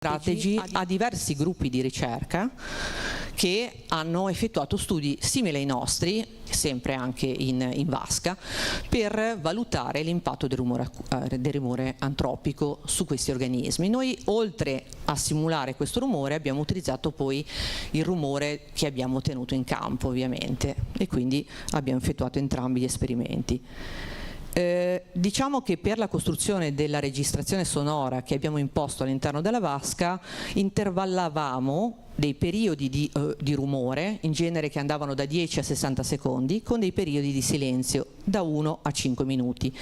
Strategy ha diversi gruppi di ricerca che hanno effettuato studi simili ai nostri, sempre anche in vasca, per valutare l'impatto del rumore antropico su questi organismi. Noi, oltre a simulare questo rumore, abbiamo utilizzato poi il rumore che abbiamo ottenuto in campo, ovviamente, e quindi abbiamo effettuato entrambi gli esperimenti. Diciamo che per la costruzione della registrazione sonora che abbiamo imposto all'interno della vasca intervallavamo dei periodi di rumore, in genere che andavano da 10 a 60 secondi, con dei periodi di silenzio da 1 a 5 minuti,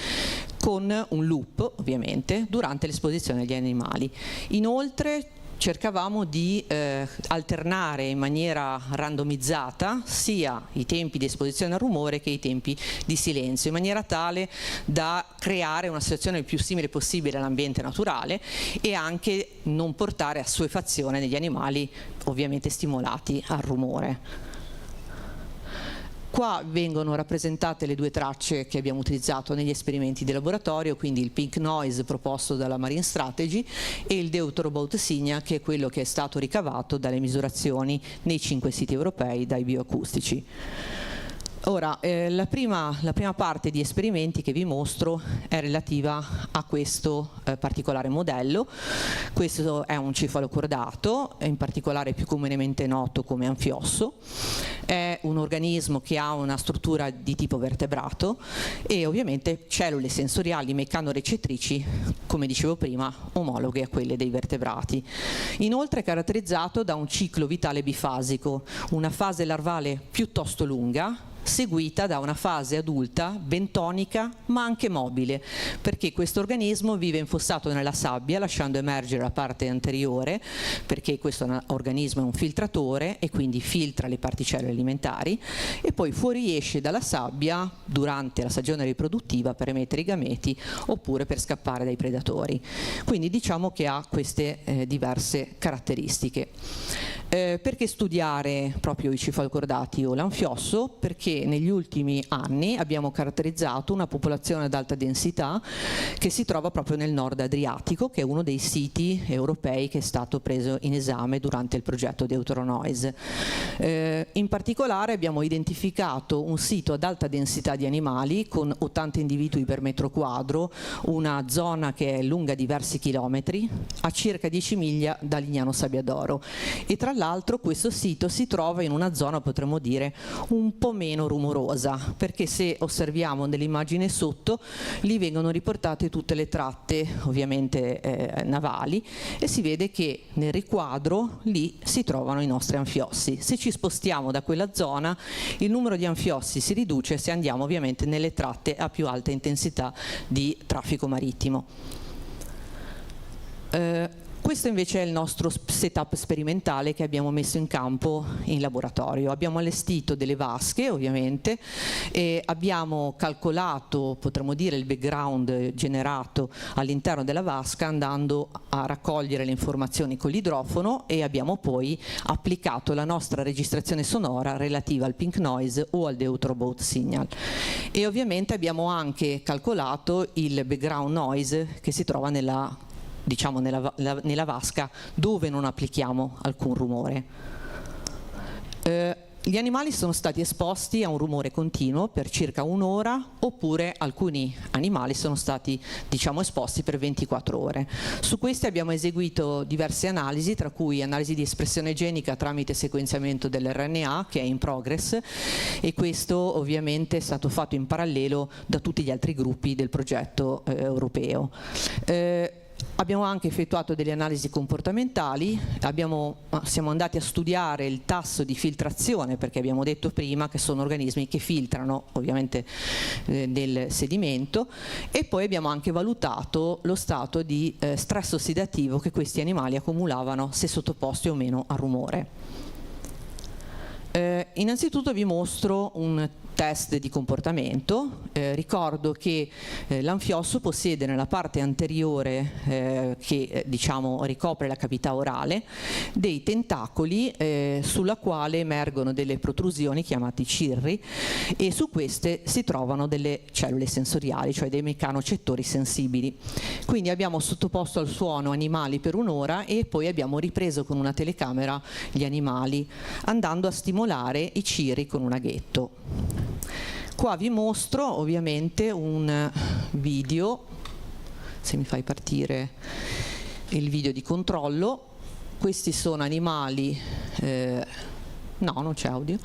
con un loop ovviamente durante l'esposizione agli animali. Inoltre cercavamo di alternare in maniera randomizzata sia i tempi di esposizione al rumore che i tempi di silenzio, in maniera tale da creare una situazione il più simile possibile all'ambiente naturale e anche non portare assuefazione negli animali ovviamente stimolati al rumore. Qua vengono rappresentate le due tracce che abbiamo utilizzato negli esperimenti di laboratorio, quindi il pink noise proposto dalla Marine Strategy e il Deutroboat Signal, che è quello che è stato ricavato dalle misurazioni nei 5 siti europei dai bioacustici. Ora, la prima parte di esperimenti che vi mostro è relativa a questo particolare modello. Questo è un cefalocordato, in particolare più comunemente noto come anfiosso. È un organismo che ha una struttura di tipo vertebrato e ovviamente cellule sensoriali meccanorecettrici, come dicevo prima, omologhe a quelle dei vertebrati. Inoltre è caratterizzato da un ciclo vitale bifasico, una fase larvale piuttosto lunga, seguita da una fase adulta bentonica ma anche mobile, perché questo organismo vive infossato nella sabbia lasciando emergere la parte anteriore, perché questo organismo è un filtratore e quindi filtra le particelle alimentari, e poi fuoriesce dalla sabbia durante la stagione riproduttiva per emettere i gameti oppure per scappare dai predatori. Quindi diciamo che ha queste diverse caratteristiche. Perché studiare proprio i cefalocordati o l'anfiosso? Perché negli ultimi anni abbiamo caratterizzato una popolazione ad alta densità che si trova proprio nel nord Adriatico, che è uno dei siti europei che è stato preso in esame durante il progetto Deuteronoise. In particolare abbiamo identificato un sito ad alta densità di animali con 80 individui per metro quadro, una zona che è lunga diversi chilometri, a circa 10 miglia da Lignano Sabbiadoro, e tra l'altro questo sito si trova in una zona, potremmo dire, un po' meno rumorosa, perché se osserviamo nell'immagine sotto, lì vengono riportate tutte le tratte ovviamente navali e si vede che nel riquadro lì si trovano i nostri anfiossi. Se ci spostiamo da quella zona, il numero di anfiossi si riduce se andiamo ovviamente nelle tratte a più alta intensità di traffico marittimo. Questo invece è il nostro setup sperimentale che abbiamo messo in campo in laboratorio. Abbiamo allestito delle vasche, ovviamente, e abbiamo calcolato, potremmo dire, il background generato all'interno della vasca andando a raccogliere le informazioni con l'idrofono, e abbiamo poi applicato la nostra registrazione sonora relativa al pink noise o al deuteroboat signal. E ovviamente abbiamo anche calcolato il background noise che si trova nella vasca dove non applichiamo alcun rumore. Gli animali sono stati esposti a un rumore continuo per circa un'ora, oppure alcuni animali sono stati esposti per 24 ore. Su questi abbiamo eseguito diverse analisi, tra cui analisi di espressione genica tramite sequenziamento dell'RNA, che è in progress, e questo ovviamente è stato fatto in parallelo da tutti gli altri gruppi del progetto europeo. Abbiamo anche effettuato delle analisi comportamentali, siamo andati a studiare il tasso di filtrazione, perché abbiamo detto prima che sono organismi che filtrano ovviamente del sedimento, e poi abbiamo anche valutato lo stato di stress ossidativo che questi animali accumulavano se sottoposti o meno a rumore. Innanzitutto vi mostro un test di comportamento. Ricordo che l'anfiosso possiede nella parte anteriore che ricopre la cavità orale dei tentacoli sulla quale emergono delle protrusioni chiamate cirri, e su queste si trovano delle cellule sensoriali, cioè dei meccanocettori sensibili. Quindi abbiamo sottoposto al suono animali per un'ora e poi abbiamo ripreso con una telecamera gli animali andando a stimolare i cirri con un aghetto. Qua vi mostro ovviamente un video, se mi fai partire il video di controllo. Questi sono animali, no, non c'è audio,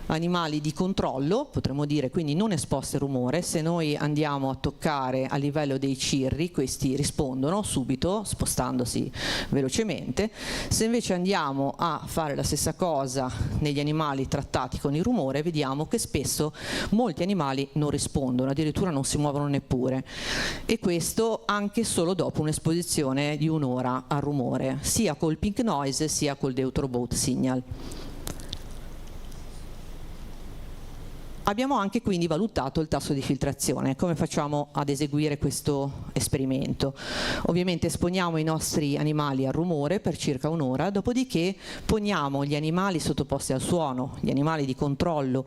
animali di controllo, potremmo dire, quindi non esposti al rumore. Se noi andiamo a toccare a livello dei cirri, questi rispondono subito spostandosi velocemente. Se invece andiamo a fare la stessa cosa negli animali trattati con il rumore, vediamo che spesso molti animali non rispondono, addirittura non si muovono neppure, e questo anche solo dopo un'esposizione di un'ora al rumore, sia col pink noise sia col deuteroboat signal. Abbiamo anche quindi valutato il tasso di filtrazione. Come facciamo ad eseguire questo esperimento? Ovviamente esponiamo i nostri animali al rumore per circa un'ora, dopodiché poniamo gli animali sottoposti al suono, gli animali di controllo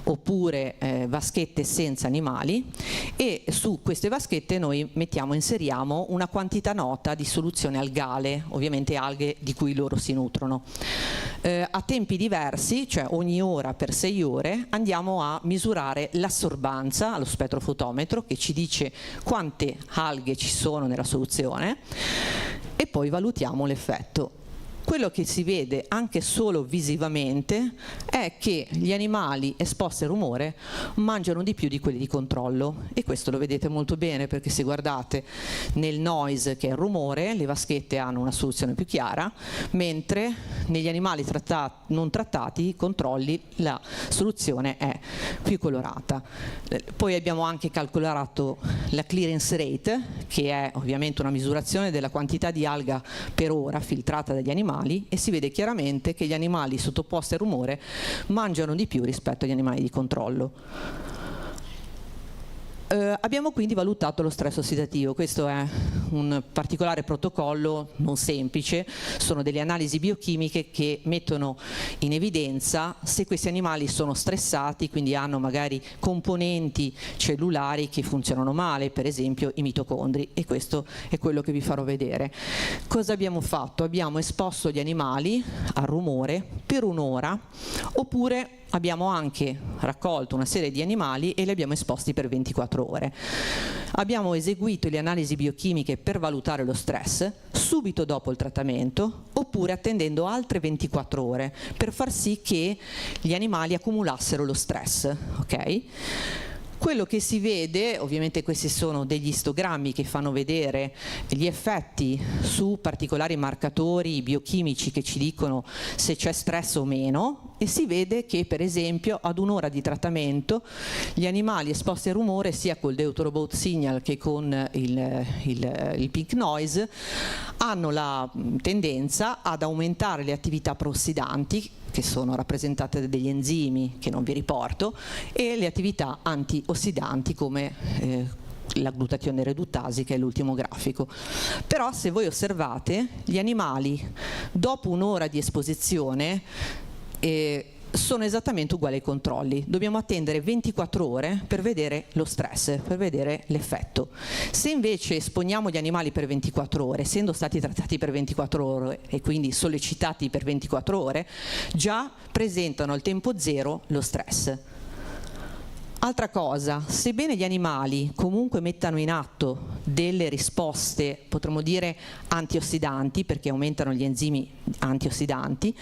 oppure vaschette senza animali, e su queste vaschette noi inseriamo una quantità nota di soluzione algale, ovviamente alghe di cui loro si nutrono. A tempi diversi, cioè ogni ora per 6 ore, andiamo a misurare l'assorbanza allo spettrofotometro, che ci dice quante alghe ci sono nella soluzione, e poi valutiamo l'effetto. Quello che si vede anche solo visivamente è che gli animali esposti al rumore mangiano di più di quelli di controllo, e questo lo vedete molto bene perché se guardate nel noise, che è il rumore, le vaschette hanno una soluzione più chiara, mentre negli animali non trattati, i controlli, la soluzione è più colorata. Poi abbiamo anche calcolato la clearance rate, che è ovviamente una misurazione della quantità di alga per ora filtrata dagli animali, e si vede chiaramente che gli animali sottoposti al rumore mangiano di più rispetto agli animali di controllo. Abbiamo quindi valutato lo stress ossidativo. Questo è un particolare protocollo non semplice, sono delle analisi biochimiche che mettono in evidenza se questi animali sono stressati, quindi hanno magari componenti cellulari che funzionano male, per esempio i mitocondri, e questo è quello che vi farò vedere. Cosa abbiamo fatto? Abbiamo esposto gli animali al rumore per un'ora, oppure abbiamo anche raccolto una serie di animali e li abbiamo esposti per 24 ore. Abbiamo eseguito le analisi biochimiche per valutare lo stress subito dopo il trattamento, oppure attendendo altre 24 ore per far sì che gli animali accumulassero lo stress. Okay? Quello che si vede, ovviamente questi sono degli istogrammi che fanno vedere gli effetti su particolari marcatori biochimici che ci dicono se c'è stress o meno, e si vede che per esempio ad un'ora di trattamento gli animali esposti al rumore sia col Deuterobot Signal che con il Pink Noise hanno la tendenza ad aumentare le attività proossidanti, che sono rappresentate da degli enzimi che non vi riporto, e le attività antiossidanti come la glutatione reduttasi, che è l'ultimo grafico. Però se voi osservate, gli animali dopo un'ora di esposizione sono esattamente uguali ai controlli. Dobbiamo attendere 24 ore per vedere lo stress, per vedere l'effetto. Se invece esponiamo gli animali per 24 ore, essendo stati trattati per 24 ore e quindi sollecitati per 24 ore, già presentano al tempo zero lo stress. Altra cosa, sebbene gli animali comunque mettano in atto delle risposte, potremmo dire antiossidanti, perché aumentano gli enzimi antiossidanti,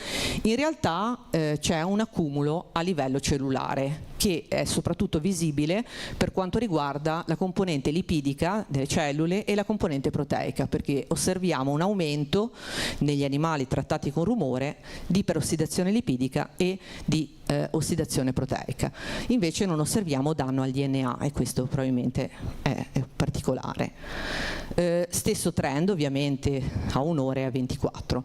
in realtà c'è un accumulo a livello cellulare che è soprattutto visibile per quanto riguarda la componente lipidica delle cellule e la componente proteica, perché osserviamo un aumento negli animali trattati con rumore di perossidazione lipidica e di ossidazione proteica. Invece non osserviamo danno al DNA, e questo probabilmente è particolare. Stesso trend ovviamente a un'ora e a 24.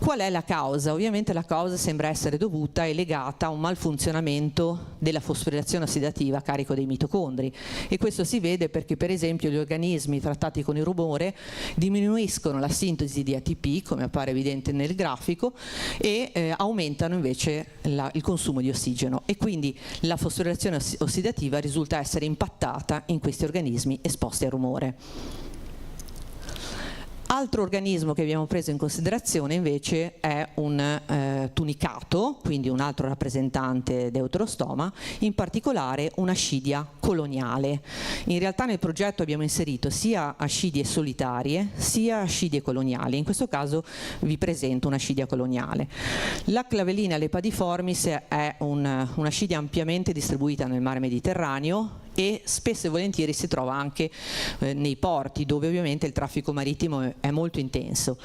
Qual è la causa? Ovviamente la causa sembra essere dovuta e legata a un malfunzionamento della fosforilazione ossidativa a carico dei mitocondri, e questo si vede perché per esempio gli organismi trattati con il rumore diminuiscono la sintesi di ATP, come appare evidente nel grafico, e aumentano invece il consumo di ossigeno, e quindi la fosforilazione ossidativa risulta essere impattata in questi organismi esposti al rumore. Altro organismo che abbiamo preso in considerazione invece è un tunicato, quindi un altro rappresentante Deuterostoma, in particolare un'ascidia coloniale. In realtà nel progetto abbiamo inserito sia ascidie solitarie sia ascidie coloniali. In questo caso vi presento un'ascidia coloniale. La Clavellina lepadiformis è un'ascidia ampiamente distribuita nel mare Mediterraneo e spesso e volentieri si trova anche nei porti, dove ovviamente il traffico marittimo è molto intenso.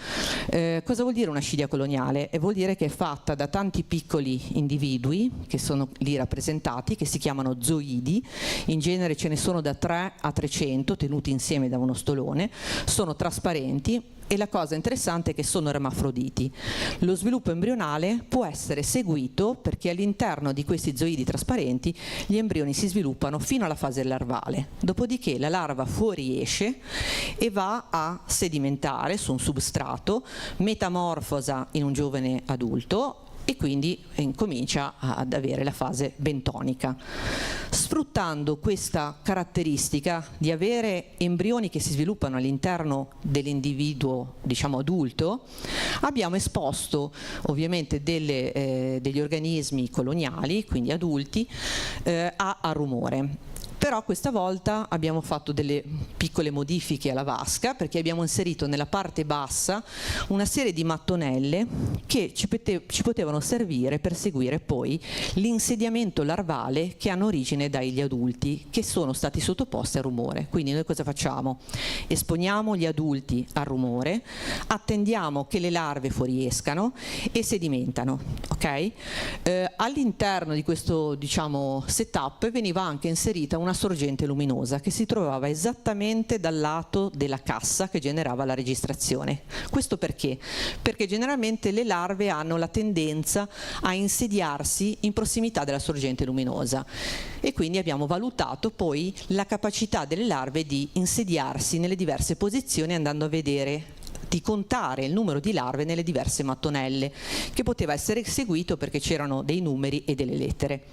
Cosa vuol dire un'ascidia coloniale? Vuol dire che è fatta da tanti piccoli individui che sono lì rappresentati, che si chiamano zooidi. In genere ce ne sono da 3 a 300 tenuti insieme da uno stolone, sono trasparenti, e la cosa interessante è che sono ermafroditi. Lo sviluppo embrionale può essere seguito perché all'interno di questi zooidi trasparenti gli embrioni si sviluppano fino alla fase larvale, dopodiché la larva fuoriesce e va a sedimentare su un substrato, metamorfosa in un giovane adulto e quindi incomincia ad avere la fase bentonica. Sfruttando questa caratteristica di avere embrioni che si sviluppano all'interno dell'individuo, diciamo adulto, abbiamo esposto ovviamente degli organismi coloniali, quindi adulti, a rumore. Però questa volta abbiamo fatto delle piccole modifiche alla vasca, perché abbiamo inserito nella parte bassa una serie di mattonelle che ci potevano servire per seguire poi l'insediamento larvale che hanno origine dagli adulti che sono stati sottoposti al rumore. Quindi noi cosa facciamo? Esponiamo gli adulti al rumore, attendiamo che le larve fuoriescano e sedimentano. Okay? All'interno di questo, diciamo, setup veniva anche inserita una sorgente luminosa che si trovava esattamente dal lato della cassa che generava la registrazione. Questo perché? Perché generalmente le larve hanno la tendenza a insediarsi in prossimità della sorgente luminosa, e quindi abbiamo valutato poi la capacità delle larve di insediarsi nelle diverse posizioni, andando a vedere, di contare il numero di larve nelle diverse mattonelle, che poteva essere seguito perché c'erano dei numeri e delle lettere.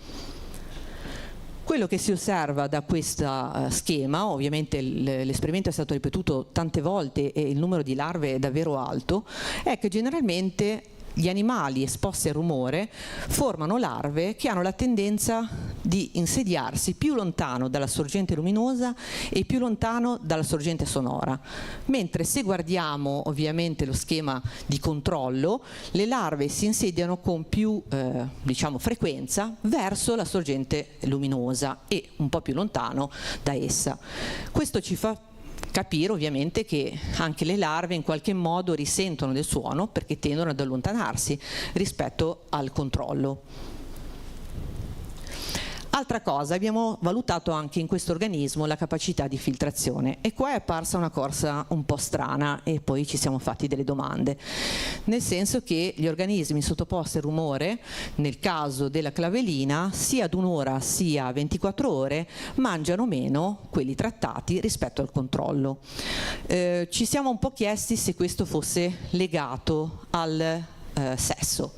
Quello che si osserva da questo schema, ovviamente l'esperimento è stato ripetuto tante volte e il numero di larve è davvero alto, è che generalmente gli animali esposti al rumore formano larve che hanno la tendenza di insediarsi più lontano dalla sorgente luminosa e più lontano dalla sorgente sonora, mentre se guardiamo ovviamente lo schema di controllo, le larve si insediano con più frequenza verso la sorgente luminosa e un po' più lontano da essa. Questo ci fa capire ovviamente che anche le larve in qualche modo risentono del suono perché tendono ad allontanarsi rispetto al controllo. Altra cosa, abbiamo valutato anche in questo organismo la capacità di filtrazione e qua è apparsa una cosa un po' strana e poi ci siamo fatti delle domande, nel senso che gli organismi sottoposti al rumore, nel caso della clavelina, sia ad un'ora sia a 24 ore mangiano meno quelli trattati rispetto al controllo. Ci siamo un po' chiesti se questo fosse legato al sesso,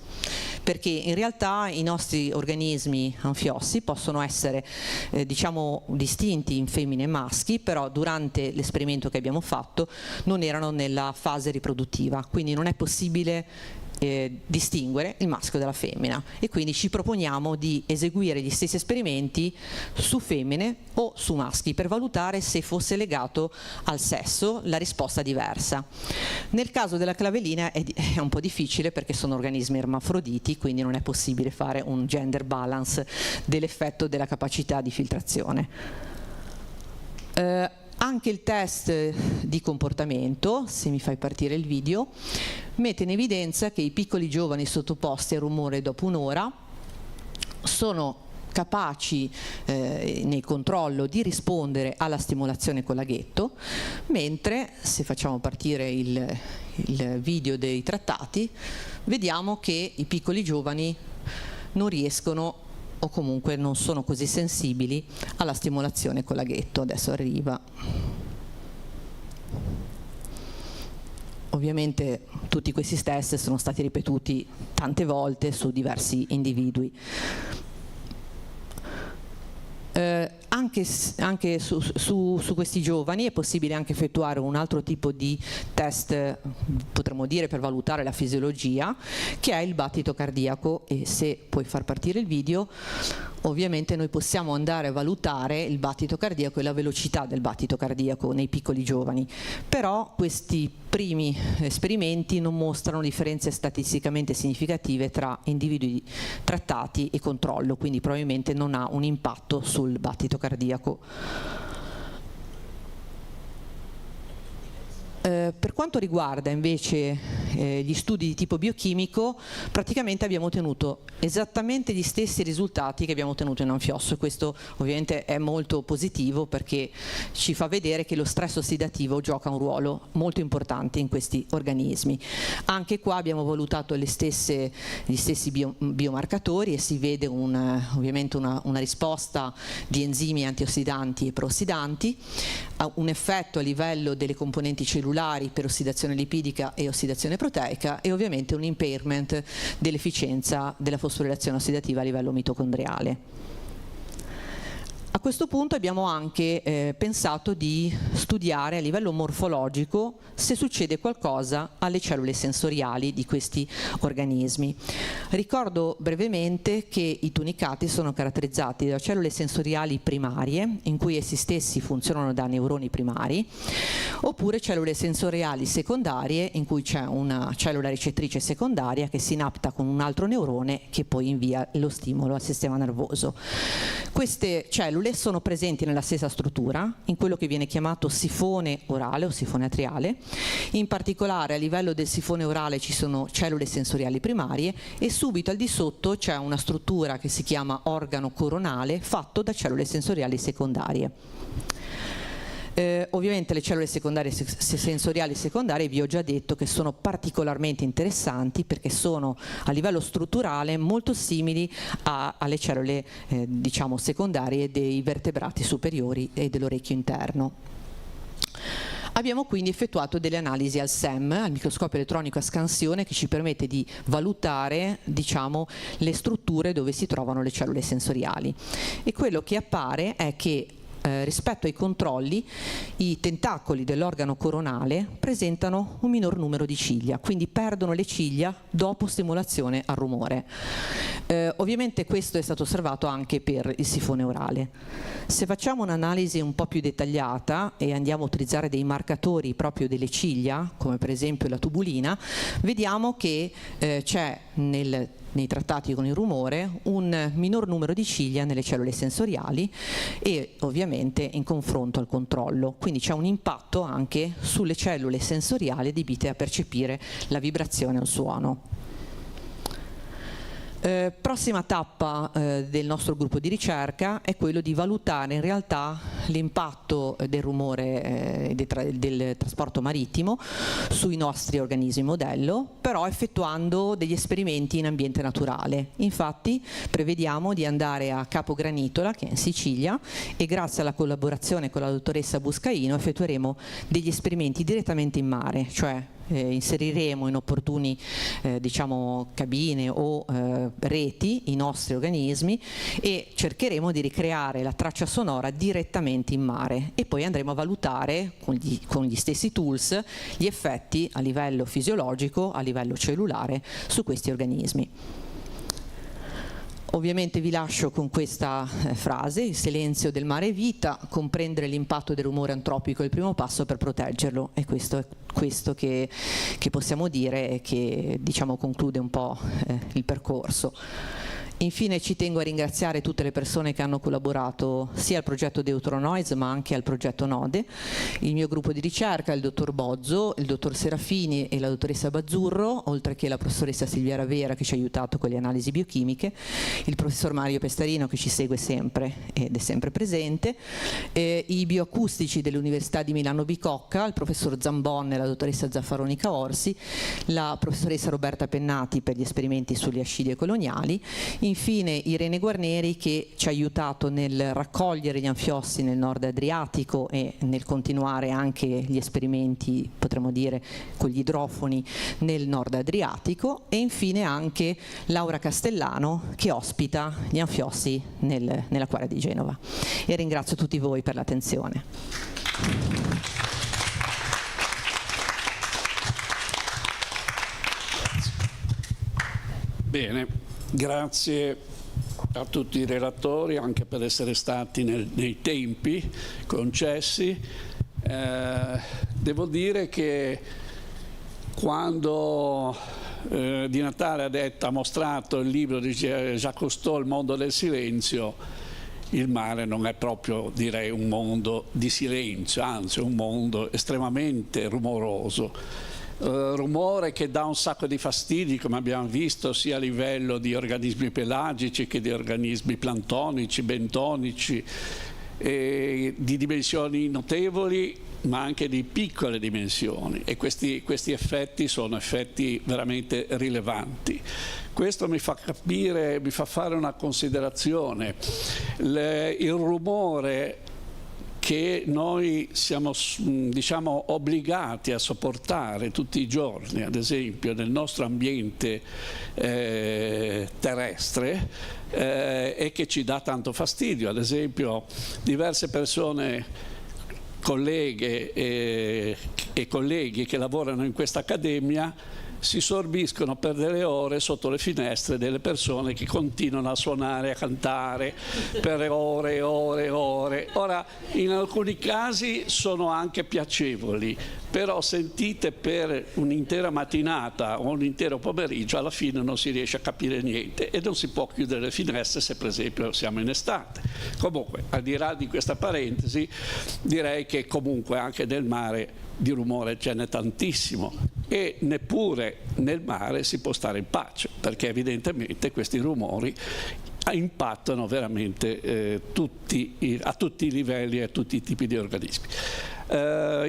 perché in realtà i nostri organismi anfiossi possono essere distinti in femmine e maschi, però durante l'esperimento che abbiamo fatto non erano nella fase riproduttiva, quindi non è possibile distinguere il maschio dalla femmina e quindi ci proponiamo di eseguire gli stessi esperimenti su femmine o su maschi per valutare se fosse legato al sesso la risposta diversa. Nel caso della clavelina è un po' difficile perché sono organismi ermafroditi, quindi non è possibile fare un gender balance dell'effetto della capacità di filtrazione. Anche il test di comportamento, se mi fai partire il video, mette in evidenza che i piccoli giovani sottoposti al rumore dopo un'ora sono capaci nel controllo di rispondere alla stimolazione con laghetto, mentre se facciamo partire il video dei trattati vediamo che i piccoli giovani non riescono o comunque non sono così sensibili alla stimolazione con laghetto. Adesso arriva. Ovviamente tutti questi test sono stati ripetuti tante volte su diversi individui. Anche su questi giovani è possibile anche effettuare un altro tipo di test, potremmo dire, per valutare la fisiologia, che è il battito cardiaco, e se puoi far partire il video, ovviamente noi possiamo andare a valutare il battito cardiaco e la velocità del battito cardiaco nei piccoli giovani, però questi primi esperimenti non mostrano differenze statisticamente significative tra individui trattati e controllo, quindi probabilmente non ha un impatto sul battito cardiaco. Per quanto riguarda invece gli studi di tipo biochimico, praticamente abbiamo ottenuto esattamente gli stessi risultati che abbiamo ottenuto in anfiosso, e questo ovviamente è molto positivo perché ci fa vedere che lo stress ossidativo gioca un ruolo molto importante in questi organismi. Anche qua abbiamo valutato gli stessi biomarcatori e si vede ovviamente una risposta di enzimi antiossidanti e proossidanti, un effetto a livello delle componenti cellulari per ossidazione lipidica e ossidazione proteica, e ovviamente un impairment dell'efficienza della fosforilazione ossidativa a livello mitocondriale. A questo punto abbiamo anche pensato di studiare a livello morfologico se succede qualcosa alle cellule sensoriali di questi organismi. Ricordo brevemente che i tunicati sono caratterizzati da cellule sensoriali primarie, in cui essi stessi funzionano da neuroni primari, oppure cellule sensoriali secondarie, in cui c'è una cellula ricettrice secondaria che sinapta con un altro neurone che poi invia lo stimolo al sistema nervoso. Queste cellule sono presenti nella stessa struttura, in quello che viene chiamato sifone orale o sifone atriale. In particolare a livello del sifone orale ci sono cellule sensoriali primarie e subito al di sotto c'è una struttura che si chiama organo coronale fatto da cellule sensoriali secondarie. Ovviamente le cellule sensoriali secondarie vi ho già detto che sono particolarmente interessanti perché sono a livello strutturale molto simili alle cellule secondarie dei vertebrati superiori e dell'orecchio interno. Abbiamo quindi effettuato delle analisi al SEM, al microscopio elettronico a scansione, che ci permette di valutare le strutture dove si trovano le cellule sensoriali, e quello che appare è che rispetto ai controlli, i tentacoli dell'organo coronale presentano un minor numero di ciglia, quindi perdono le ciglia dopo stimolazione al rumore. Ovviamente questo è stato osservato anche per il sifone orale. Se facciamo un'analisi un po' più dettagliata e andiamo a utilizzare dei marcatori proprio delle ciglia, come per esempio la tubulina, vediamo che c'è nei trattati con il rumore un minor numero di ciglia nelle cellule sensoriali e ovviamente in confronto al controllo, quindi c'è un impatto anche sulle cellule sensoriali adibite a percepire la vibrazione o il suono. Prossima tappa del nostro gruppo di ricerca è quello di valutare in realtà l'impatto del rumore del trasporto marittimo sui nostri organismi modello, però effettuando degli esperimenti in ambiente naturale. Infatti prevediamo di andare a Capo Granitola, che è in Sicilia, e grazie alla collaborazione con la dottoressa Buscaino effettueremo degli esperimenti direttamente in mare, cioè inseriremo in opportuni cabine o reti i nostri organismi e cercheremo di ricreare la traccia sonora direttamente in mare e poi andremo a valutare con gli stessi tools gli effetti a livello fisiologico, a livello cellulare su questi organismi. Ovviamente vi lascio con questa frase: il silenzio del mare è vita, comprendere l'impatto del rumore antropico è il primo passo per proteggerlo, e questo è questo che possiamo dire e che conclude un po' il percorso. Infine ci tengo a ringraziare tutte le persone che hanno collaborato sia al progetto Deutronoise ma anche al progetto Node, il mio gruppo di ricerca, il dottor Bozzo, il dottor Serafini e la dottoressa Bazzurro, oltre che la professoressa Silvia Ravera che ci ha aiutato con le analisi biochimiche, il professor Mario Pestarino che ci segue sempre ed è sempre presente, i bioacustici dell'Università di Milano Bicocca, il professor Zambon e la dottoressa Zaffaronica Orsi, la professoressa Roberta Pennati per gli esperimenti sugli ascidi coloniali, infine Irene Guarneri che ci ha aiutato nel raccogliere gli anfiossi nel nord Adriatico e nel continuare anche gli esperimenti, potremmo dire, con gli idrofoni nel nord Adriatico, e infine anche Laura Castellano che ospita gli anfiossi nell'acquario di Genova. E ringrazio tutti voi per l'attenzione. Bene. Grazie a tutti i relatori anche per essere stati nei tempi concessi. Devo dire che quando Di Natale ha mostrato il libro di Jacques Cousteau, Il mondo del silenzio, il mare non è proprio, direi, un mondo di silenzio, anzi è un mondo estremamente rumoroso. Rumore che dà un sacco di fastidi, come abbiamo visto, sia a livello di organismi pelagici che di organismi plantonici, bentonici, di dimensioni notevoli ma anche di piccole dimensioni, e questi effetti sono effetti veramente rilevanti. Questo mi fa capire, mi fa fare una considerazione. Il rumore che noi siamo obbligati a sopportare tutti i giorni, ad esempio nel nostro ambiente terrestre, e che ci dà tanto fastidio. Ad esempio diverse persone, colleghe e colleghi che lavorano in questa accademia, si sorbiscono per delle ore sotto le finestre delle persone che continuano a suonare, a cantare per ore e ore e ore. Ora, in alcuni casi sono anche piacevoli, però sentite per un'intera mattinata o un intero pomeriggio, alla fine non si riesce a capire niente e non si può chiudere le finestre se per esempio siamo in estate. Comunque, al di là di questa parentesi, direi che comunque anche nel mare di rumore ce n'è tantissimo, e neppure nel mare si può stare in pace, perché evidentemente questi rumori impattano veramente a tutti i livelli e a tutti i tipi di organismi.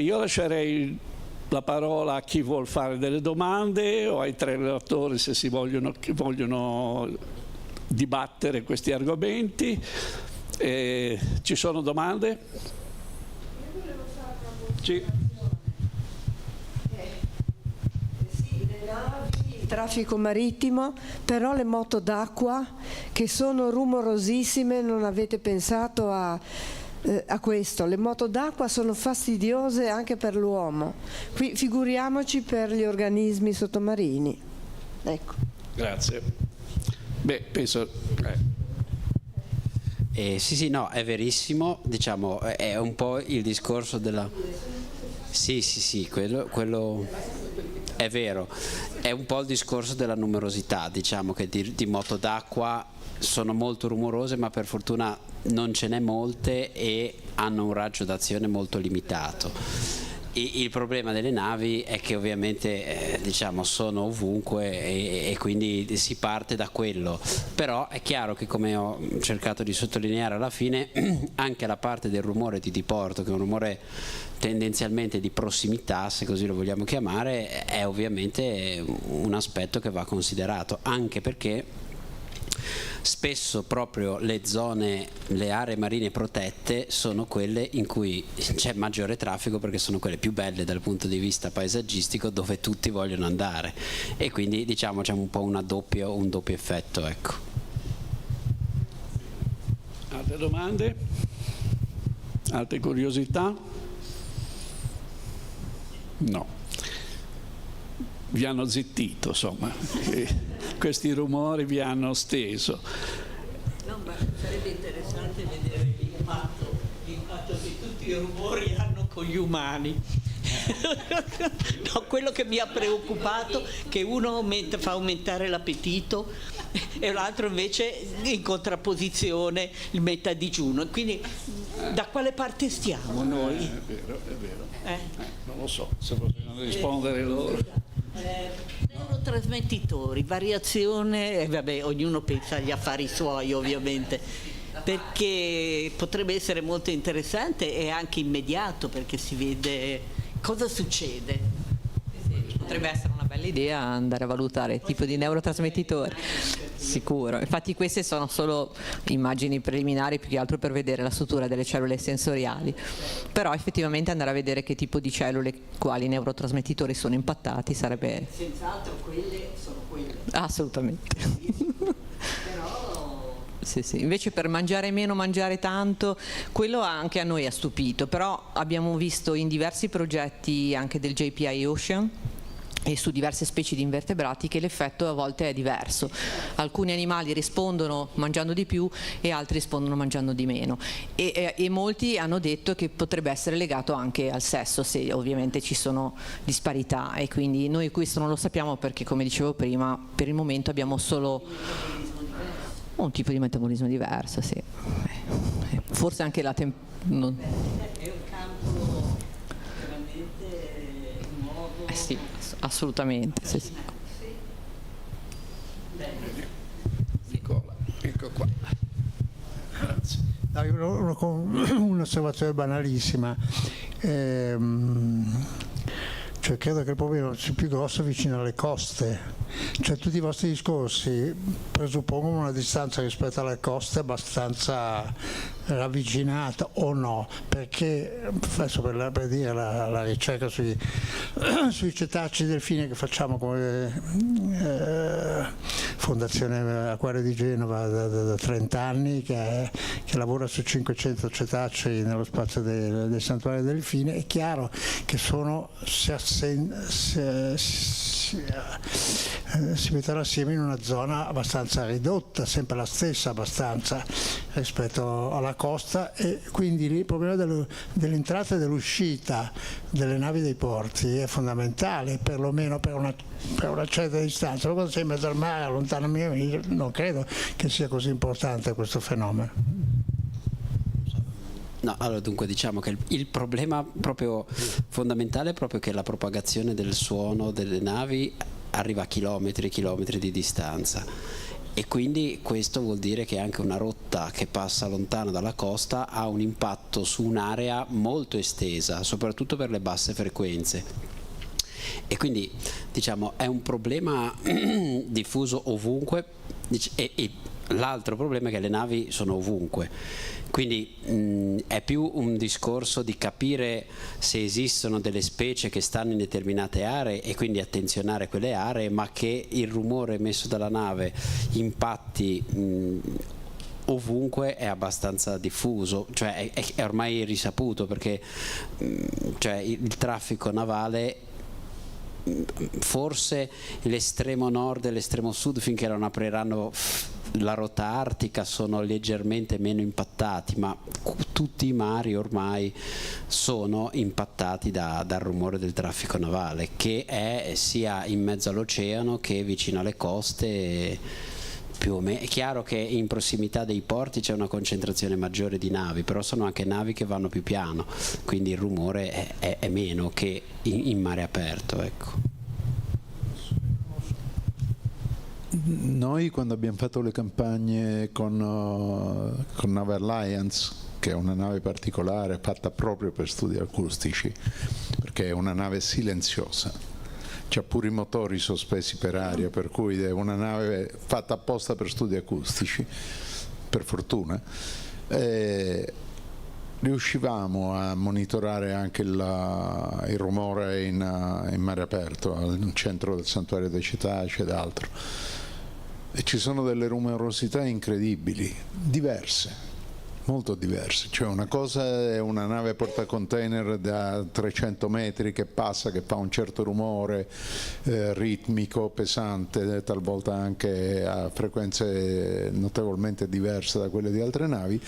Io lascerei la parola a chi vuol fare delle domande o ai tre relatori se si vogliono dibattere questi argomenti. Ci sono domande? Io volevo fare una considerazione. Sì. Le navi, il traffico marittimo, però le moto d'acqua che sono rumorosissime, non avete pensato a a questo. Le moto d'acqua sono fastidiose anche per l'uomo, qui figuriamoci per gli organismi sottomarini. Ecco. Grazie. Beh, penso... Sì, no, è verissimo, diciamo, è un po' il discorso della... Sì, quello è vero, è un po' il discorso della numerosità, diciamo che di moto d'acqua sono molto rumorose, ma per fortuna non ce n'è molte e hanno un raggio d'azione molto limitato. Il problema delle navi è che ovviamente diciamo sono ovunque e quindi si parte da quello, però è chiaro che, come ho cercato di sottolineare alla fine, anche la parte del rumore di diporto, che è un rumore tendenzialmente di prossimità, se così lo vogliamo chiamare, è ovviamente un aspetto che va considerato, anche perché spesso proprio le aree marine protette sono quelle in cui c'è maggiore traffico, perché sono quelle più belle dal punto di vista paesaggistico, dove tutti vogliono andare, e quindi diciamo c'è un po' un doppio effetto, ecco. Altre domande? Altre curiosità? No. Vi hanno zittito, insomma, questi rumori vi hanno steso. No, ma sarebbe interessante vedere l'impatto che tutti i rumori hanno con gli umani. No, quello che mi ha preoccupato è che uno fa aumentare l'appetito e l'altro invece in contrapposizione il mette a digiuno. Quindi da quale parte stiamo noi? È vero. Non lo so, se possono rispondere loro. Neurotrasmettitori, variazione, vabbè, ognuno pensa agli affari suoi ovviamente, perché potrebbe essere molto interessante e anche immediato, perché si vede cosa succede. Potrebbe essere una bella idea andare a valutare il tipo di neurotrasmettitore, sicuro. Infatti queste sono solo immagini preliminari, più che altro per vedere la struttura delle cellule sensoriali, però effettivamente andare a vedere che tipo di cellule, quali neurotrasmettitori sono impattati sarebbe... Senz'altro quelle sono quelle. Assolutamente. Però... Sì. Invece per mangiare meno, mangiare tanto, quello anche a noi ha stupito, però abbiamo visto in diversi progetti anche del JPI Ocean e su diverse specie di invertebrati che l'effetto a volte è diverso. Alcuni animali rispondono mangiando di più e altri rispondono mangiando di meno, e molti hanno detto che potrebbe essere legato anche al sesso, se ovviamente ci sono disparità, e quindi noi questo non lo sappiamo perché, come dicevo prima, per il momento abbiamo solo un tipo di metabolismo diverso, sì. Forse anche la È un campo veramente nuovo. sì, assolutamente. Sì. Nicola, ecco qua. Grazie. Un'osservazione banalissima. Cioè, credo che il problema sia più grosso vicino alle coste. Cioè, tutti i vostri discorsi presuppongono una distanza rispetto alle coste abbastanza ravvicinata, o no? Perché adesso per dire la ricerca sui cetacei delfini che facciamo come Fondazione Acquario di Genova da 30 anni, che lavora su 500 cetacei nello spazio del santuario del delfine, è chiaro che si mettono assieme in una zona abbastanza ridotta, sempre la stessa abbastanza rispetto alla costa, e quindi lì il problema dell'entrata e dell'uscita delle navi dei porti è fondamentale, perlomeno per una certa distanza. Quando sei in mezzo al mare, lontano non credo che sia così importante questo fenomeno. No, allora dunque diciamo che il problema proprio fondamentale è proprio che la propagazione del suono delle navi arriva a chilometri e chilometri di distanza, e quindi questo vuol dire che anche una rotta che passa lontano dalla costa ha un impatto su un'area molto estesa, soprattutto per le basse frequenze, e quindi diciamo è un problema diffuso ovunque, e l'altro problema è che le navi sono ovunque. Quindi è più un discorso di capire se esistono delle specie che stanno in determinate aree e quindi attenzionare quelle aree, ma che il rumore emesso dalla nave impatti ovunque è abbastanza diffuso, cioè è ormai risaputo, perché cioè, il traffico navale, forse l'estremo nord e l'estremo sud, finché non apriranno la rotta artica, sono leggermente meno impattati, ma tutti i mari ormai sono impattati dal rumore del traffico navale, che è sia in mezzo all'oceano che vicino alle coste. Più o meno. È chiaro che in prossimità dei porti c'è una concentrazione maggiore di navi, però sono anche navi che vanno più piano, quindi il rumore è meno che in mare aperto, ecco. Noi quando abbiamo fatto le campagne con Nave Alliance, che è una nave particolare fatta proprio per studi acustici, perché è una nave silenziosa, c'ha pure i motori sospesi per aria, per cui è una nave fatta apposta per studi acustici, per fortuna. Riuscivamo a monitorare anche il rumore in mare aperto, al centro del santuario dei cetacei ed altro. E ci sono delle rumorosità incredibili, diverse. Molto diverse, cioè una cosa è una nave portacontainer da 300 metri che passa, che fa un certo rumore ritmico, pesante, talvolta anche a frequenze notevolmente diverse da quelle di altre navi.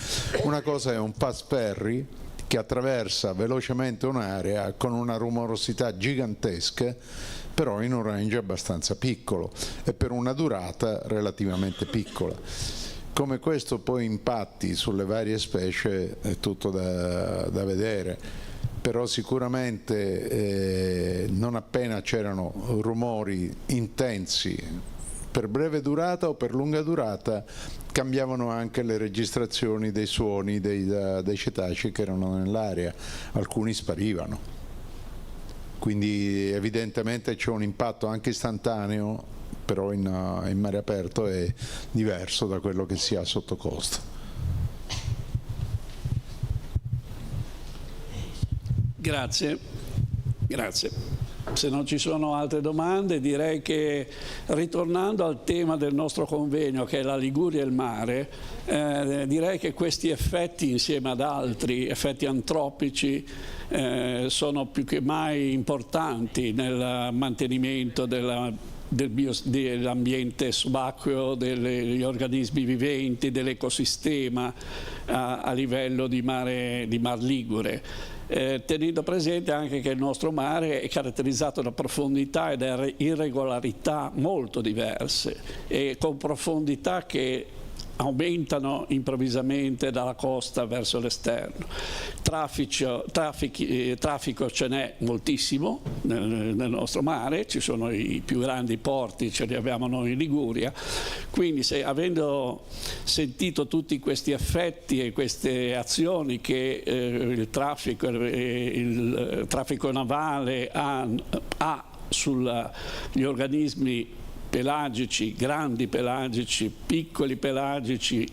Una cosa è un fast ferry che attraversa velocemente un'area con una rumorosità gigantesca, però in un range abbastanza piccolo e per una durata relativamente piccola. Come questo poi impatti sulle varie specie è tutto da vedere, però sicuramente non appena c'erano rumori intensi per breve durata o per lunga durata, cambiavano anche le registrazioni dei suoni dei cetacei che erano nell'area, alcuni sparivano. Quindi evidentemente c'è un impatto anche istantaneo, però in mare aperto è diverso da quello che si ha sotto costa. Grazie. Se non ci sono altre domande, direi che, ritornando al tema del nostro convegno, che è la Liguria e il mare, direi che questi effetti, insieme ad altri effetti antropici, sono più che mai importanti nel mantenimento dell'ambiente subacqueo, degli organismi viventi, dell'ecosistema a livello di Mar Ligure, tenendo presente anche che il nostro mare è caratterizzato da profondità e da irregolarità molto diverse, e con profondità che aumentano improvvisamente dalla costa verso l'esterno. Traffico ce n'è moltissimo nel nostro mare, ci sono i più grandi porti, ce li abbiamo noi in Liguria, quindi avendo sentito tutti questi effetti e queste azioni che il traffico navale ha sugli organismi pelagici, grandi pelagici, piccoli pelagici,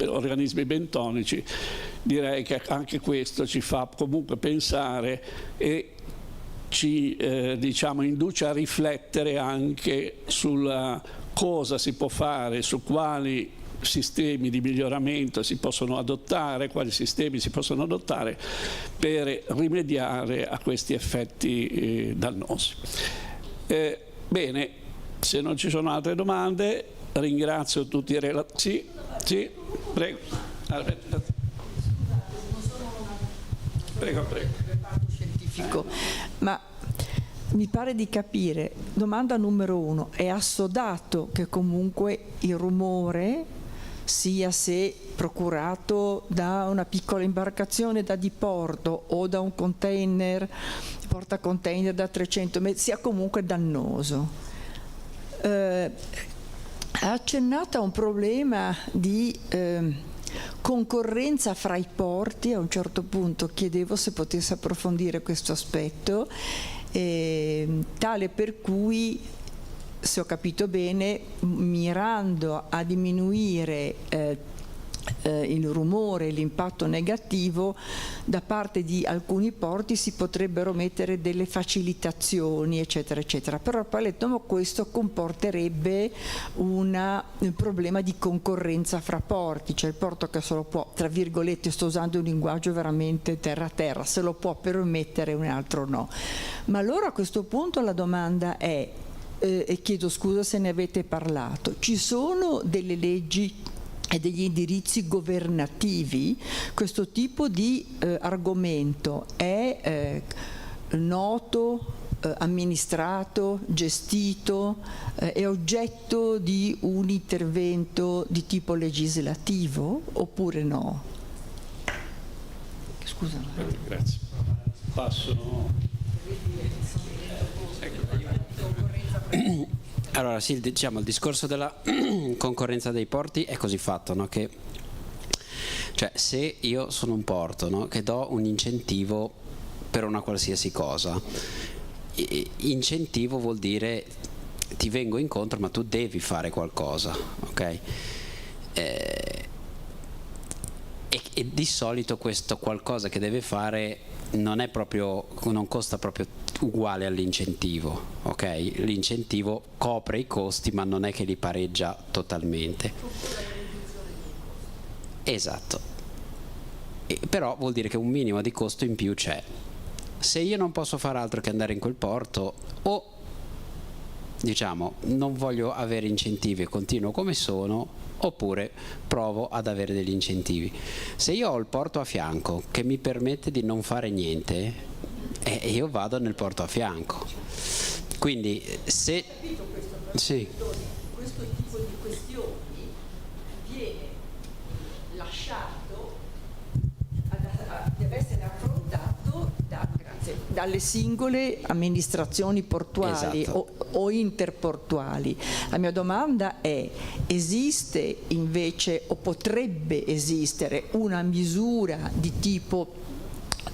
organismi bentonici, direi che anche questo ci fa comunque pensare e ci induce a riflettere anche sulla cosa si può fare, su quali sistemi di miglioramento si possono adottare, quali sistemi si possono adottare per rimediare a questi effetti dannosi. Bene, se non ci sono altre domande, ringrazio tutti i relatori. Sì, prego. Prego. Scientifico. Ma mi pare di capire, domanda numero 1, è assodato che comunque il rumore, sia se procurato da una piccola imbarcazione da diporto o da un container, portacontainer da 300 metri, sia comunque dannoso. Ha accennato a un problema di concorrenza fra i porti. A un certo punto chiedevo se potesse approfondire questo aspetto, tale per cui, se ho capito bene, mirando a diminuire il rumore, l'impatto negativo, da parte di alcuni porti si potrebbero mettere delle facilitazioni, eccetera, eccetera. Però poi letto questo comporterebbe un problema di concorrenza fra porti, cioè il porto che se lo può, tra virgolette, sto usando un linguaggio veramente terra-terra, se lo può permettere, un altro no. Ma allora a questo punto la domanda è, e chiedo scusa se ne avete parlato, ci sono delle leggi e degli indirizzi governativi? Questo tipo di argomento è noto, amministrato, gestito, è oggetto di un intervento di tipo legislativo oppure no? Scusa. Grazie. Passo. Allora sì, diciamo il discorso della concorrenza dei porti è così fatto, no? Che cioè se io sono un porto, no? Che do un incentivo per una qualsiasi cosa, incentivo vuol dire ti vengo incontro ma tu devi fare qualcosa, ok? E di solito questo qualcosa che deve fare non costa proprio uguale all'incentivo, ok? L'incentivo copre i costi ma non è che li pareggia totalmente. Esatto. Però vuol dire che un minimo di costo in più c'è. Se io non posso fare altro che andare in quel porto, o diciamo non voglio avere incentivi e continuo come sono, oppure provo ad avere degli incentivi. Se io ho il porto a fianco che mi permette di non fare niente, io vado nel porto a fianco. Quindi se sì. Questo tipo di questioni viene lasciato, deve essere affrontato dalle singole amministrazioni portuali, esatto, o interportuali. La mia domanda è: esiste invece o potrebbe esistere una misura di tipo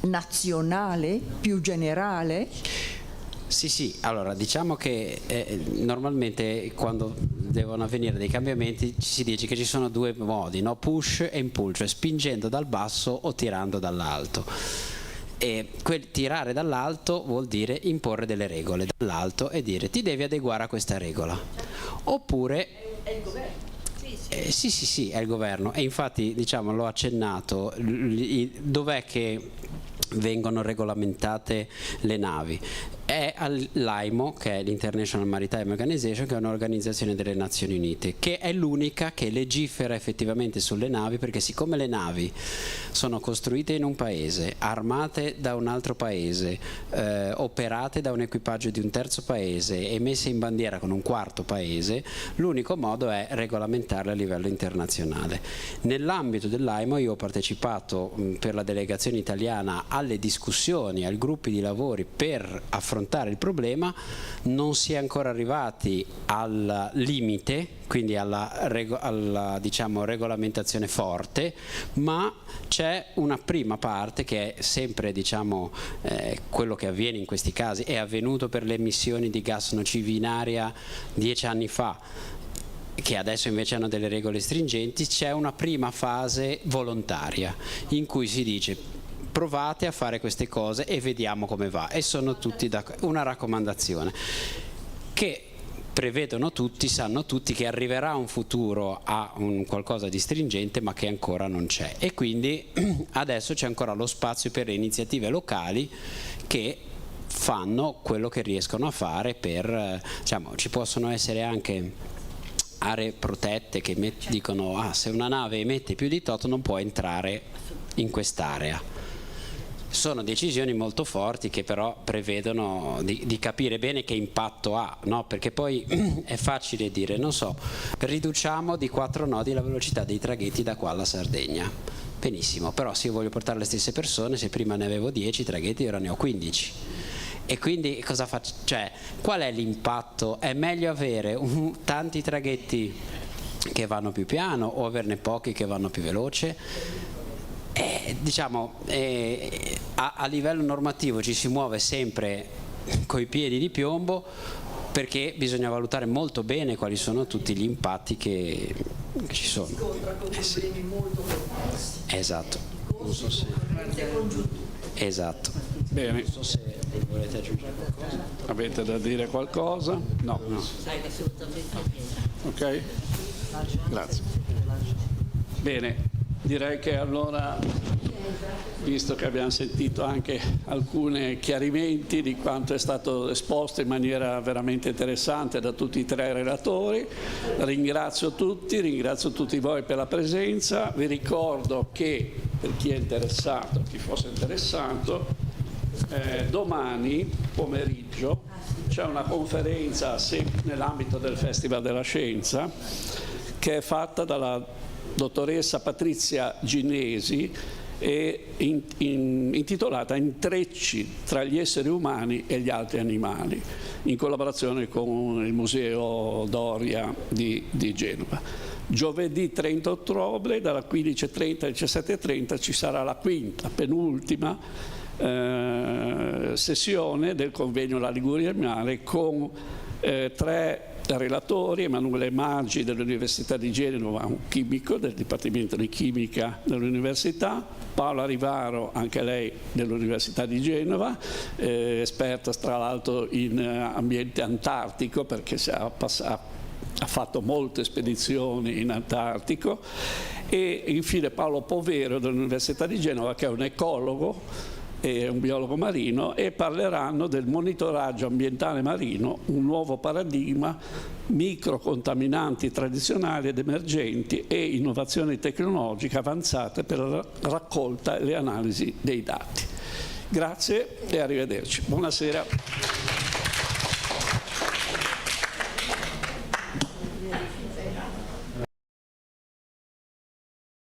nazionale più generale? Sì, allora diciamo che normalmente quando devono avvenire dei cambiamenti si dice che ci sono due modi, no? Push e pull, cioè spingendo dal basso o tirando dall'alto. E tirare dall'alto vuol dire imporre delle regole dall'alto e dire ti devi adeguare a questa regola. Oppure È il governo. Sì, è il governo. E infatti diciamo l'ho accennato, dov'è che vengono regolamentate le navi? È all'IMO, che è l'International Maritime Organization, che è un'organizzazione delle Nazioni Unite, che è l'unica che legifera effettivamente sulle navi, perché siccome le navi sono costruite in un paese, armate da un altro paese, operate da un equipaggio di un terzo paese e messe in bandiera con un quarto paese, l'unico modo è regolamentarle a livello internazionale. Nell'ambito dell'IMO io ho partecipato per la delegazione italiana alle discussioni, ai gruppi di lavori per affrontare il problema. Non si è ancora arrivati al limite, quindi alla diciamo regolamentazione forte, ma c'è una prima parte che è sempre diciamo quello che avviene in questi casi, è avvenuto per le emissioni di gas nocivi in aria 10 anni fa, che adesso invece hanno delle regole stringenti. C'è una prima fase volontaria in cui si dice provate a fare queste cose e vediamo come va, e sono tutti una raccomandazione che prevedono tutti, sanno tutti che arriverà un futuro a un qualcosa di stringente ma che ancora non c'è, e quindi adesso c'è ancora lo spazio per le iniziative locali che fanno quello che riescono a fare per diciamo, ci possono essere anche aree protette che dicono se una nave emette più di tot non può entrare in quest'area. Sono decisioni molto forti che però prevedono di capire bene che impatto ha, no? Perché poi è facile dire, non so, riduciamo di 4 nodi la velocità dei traghetti da qua alla Sardegna. Benissimo, però se io voglio portare le stesse persone, se prima ne avevo 10 traghetti ora ne ho 15. E quindi cosa faccio? Cioè, qual è l'impatto? È meglio avere tanti traghetti che vanno più piano o averne pochi che vanno più veloce? Diciamo a livello normativo ci si muove sempre coi piedi di piombo, perché bisogna valutare molto bene quali sono tutti gli impatti che ci sono. Sì. Esatto. Non so se... Esatto. Bene. Non so se volete aggiungere qualcosa. Avete da dire qualcosa? No. Ok? Grazie. Bene, direi che allora, visto che abbiamo sentito anche alcuni chiarimenti di quanto è stato esposto in maniera veramente interessante da tutti i tre relatori, ringrazio tutti voi per la presenza. Vi ricordo che per chi è interessato, chi fosse interessato, domani pomeriggio c'è una conferenza nell'ambito del Festival della Scienza che è fatta dalla dottoressa Patrizia Ginesi e intitolata Intrecci tra gli esseri umani e gli altri animali, in collaborazione con il Museo Doria di Genova. Giovedì 30 ottobre dalla 15:30 alle 17:30 ci sarà la quinta, penultima sessione del convegno La Liguria Animale con tre relatori: Emanuele Maggi dell'Università di Genova, un chimico del Dipartimento di Chimica dell'Università, Paola Rivaro, anche lei dell'Università di Genova, esperta tra l'altro in ambiente antartico perché ha fatto molte spedizioni in Antartico, e infine Paolo Povero dell'Università di Genova, che è un ecologo e un biologo marino, e parleranno del monitoraggio ambientale marino, un nuovo paradigma, microcontaminanti tradizionali ed emergenti e innovazioni tecnologiche avanzate per la raccolta e le analisi dei dati. Grazie e arrivederci. Buonasera.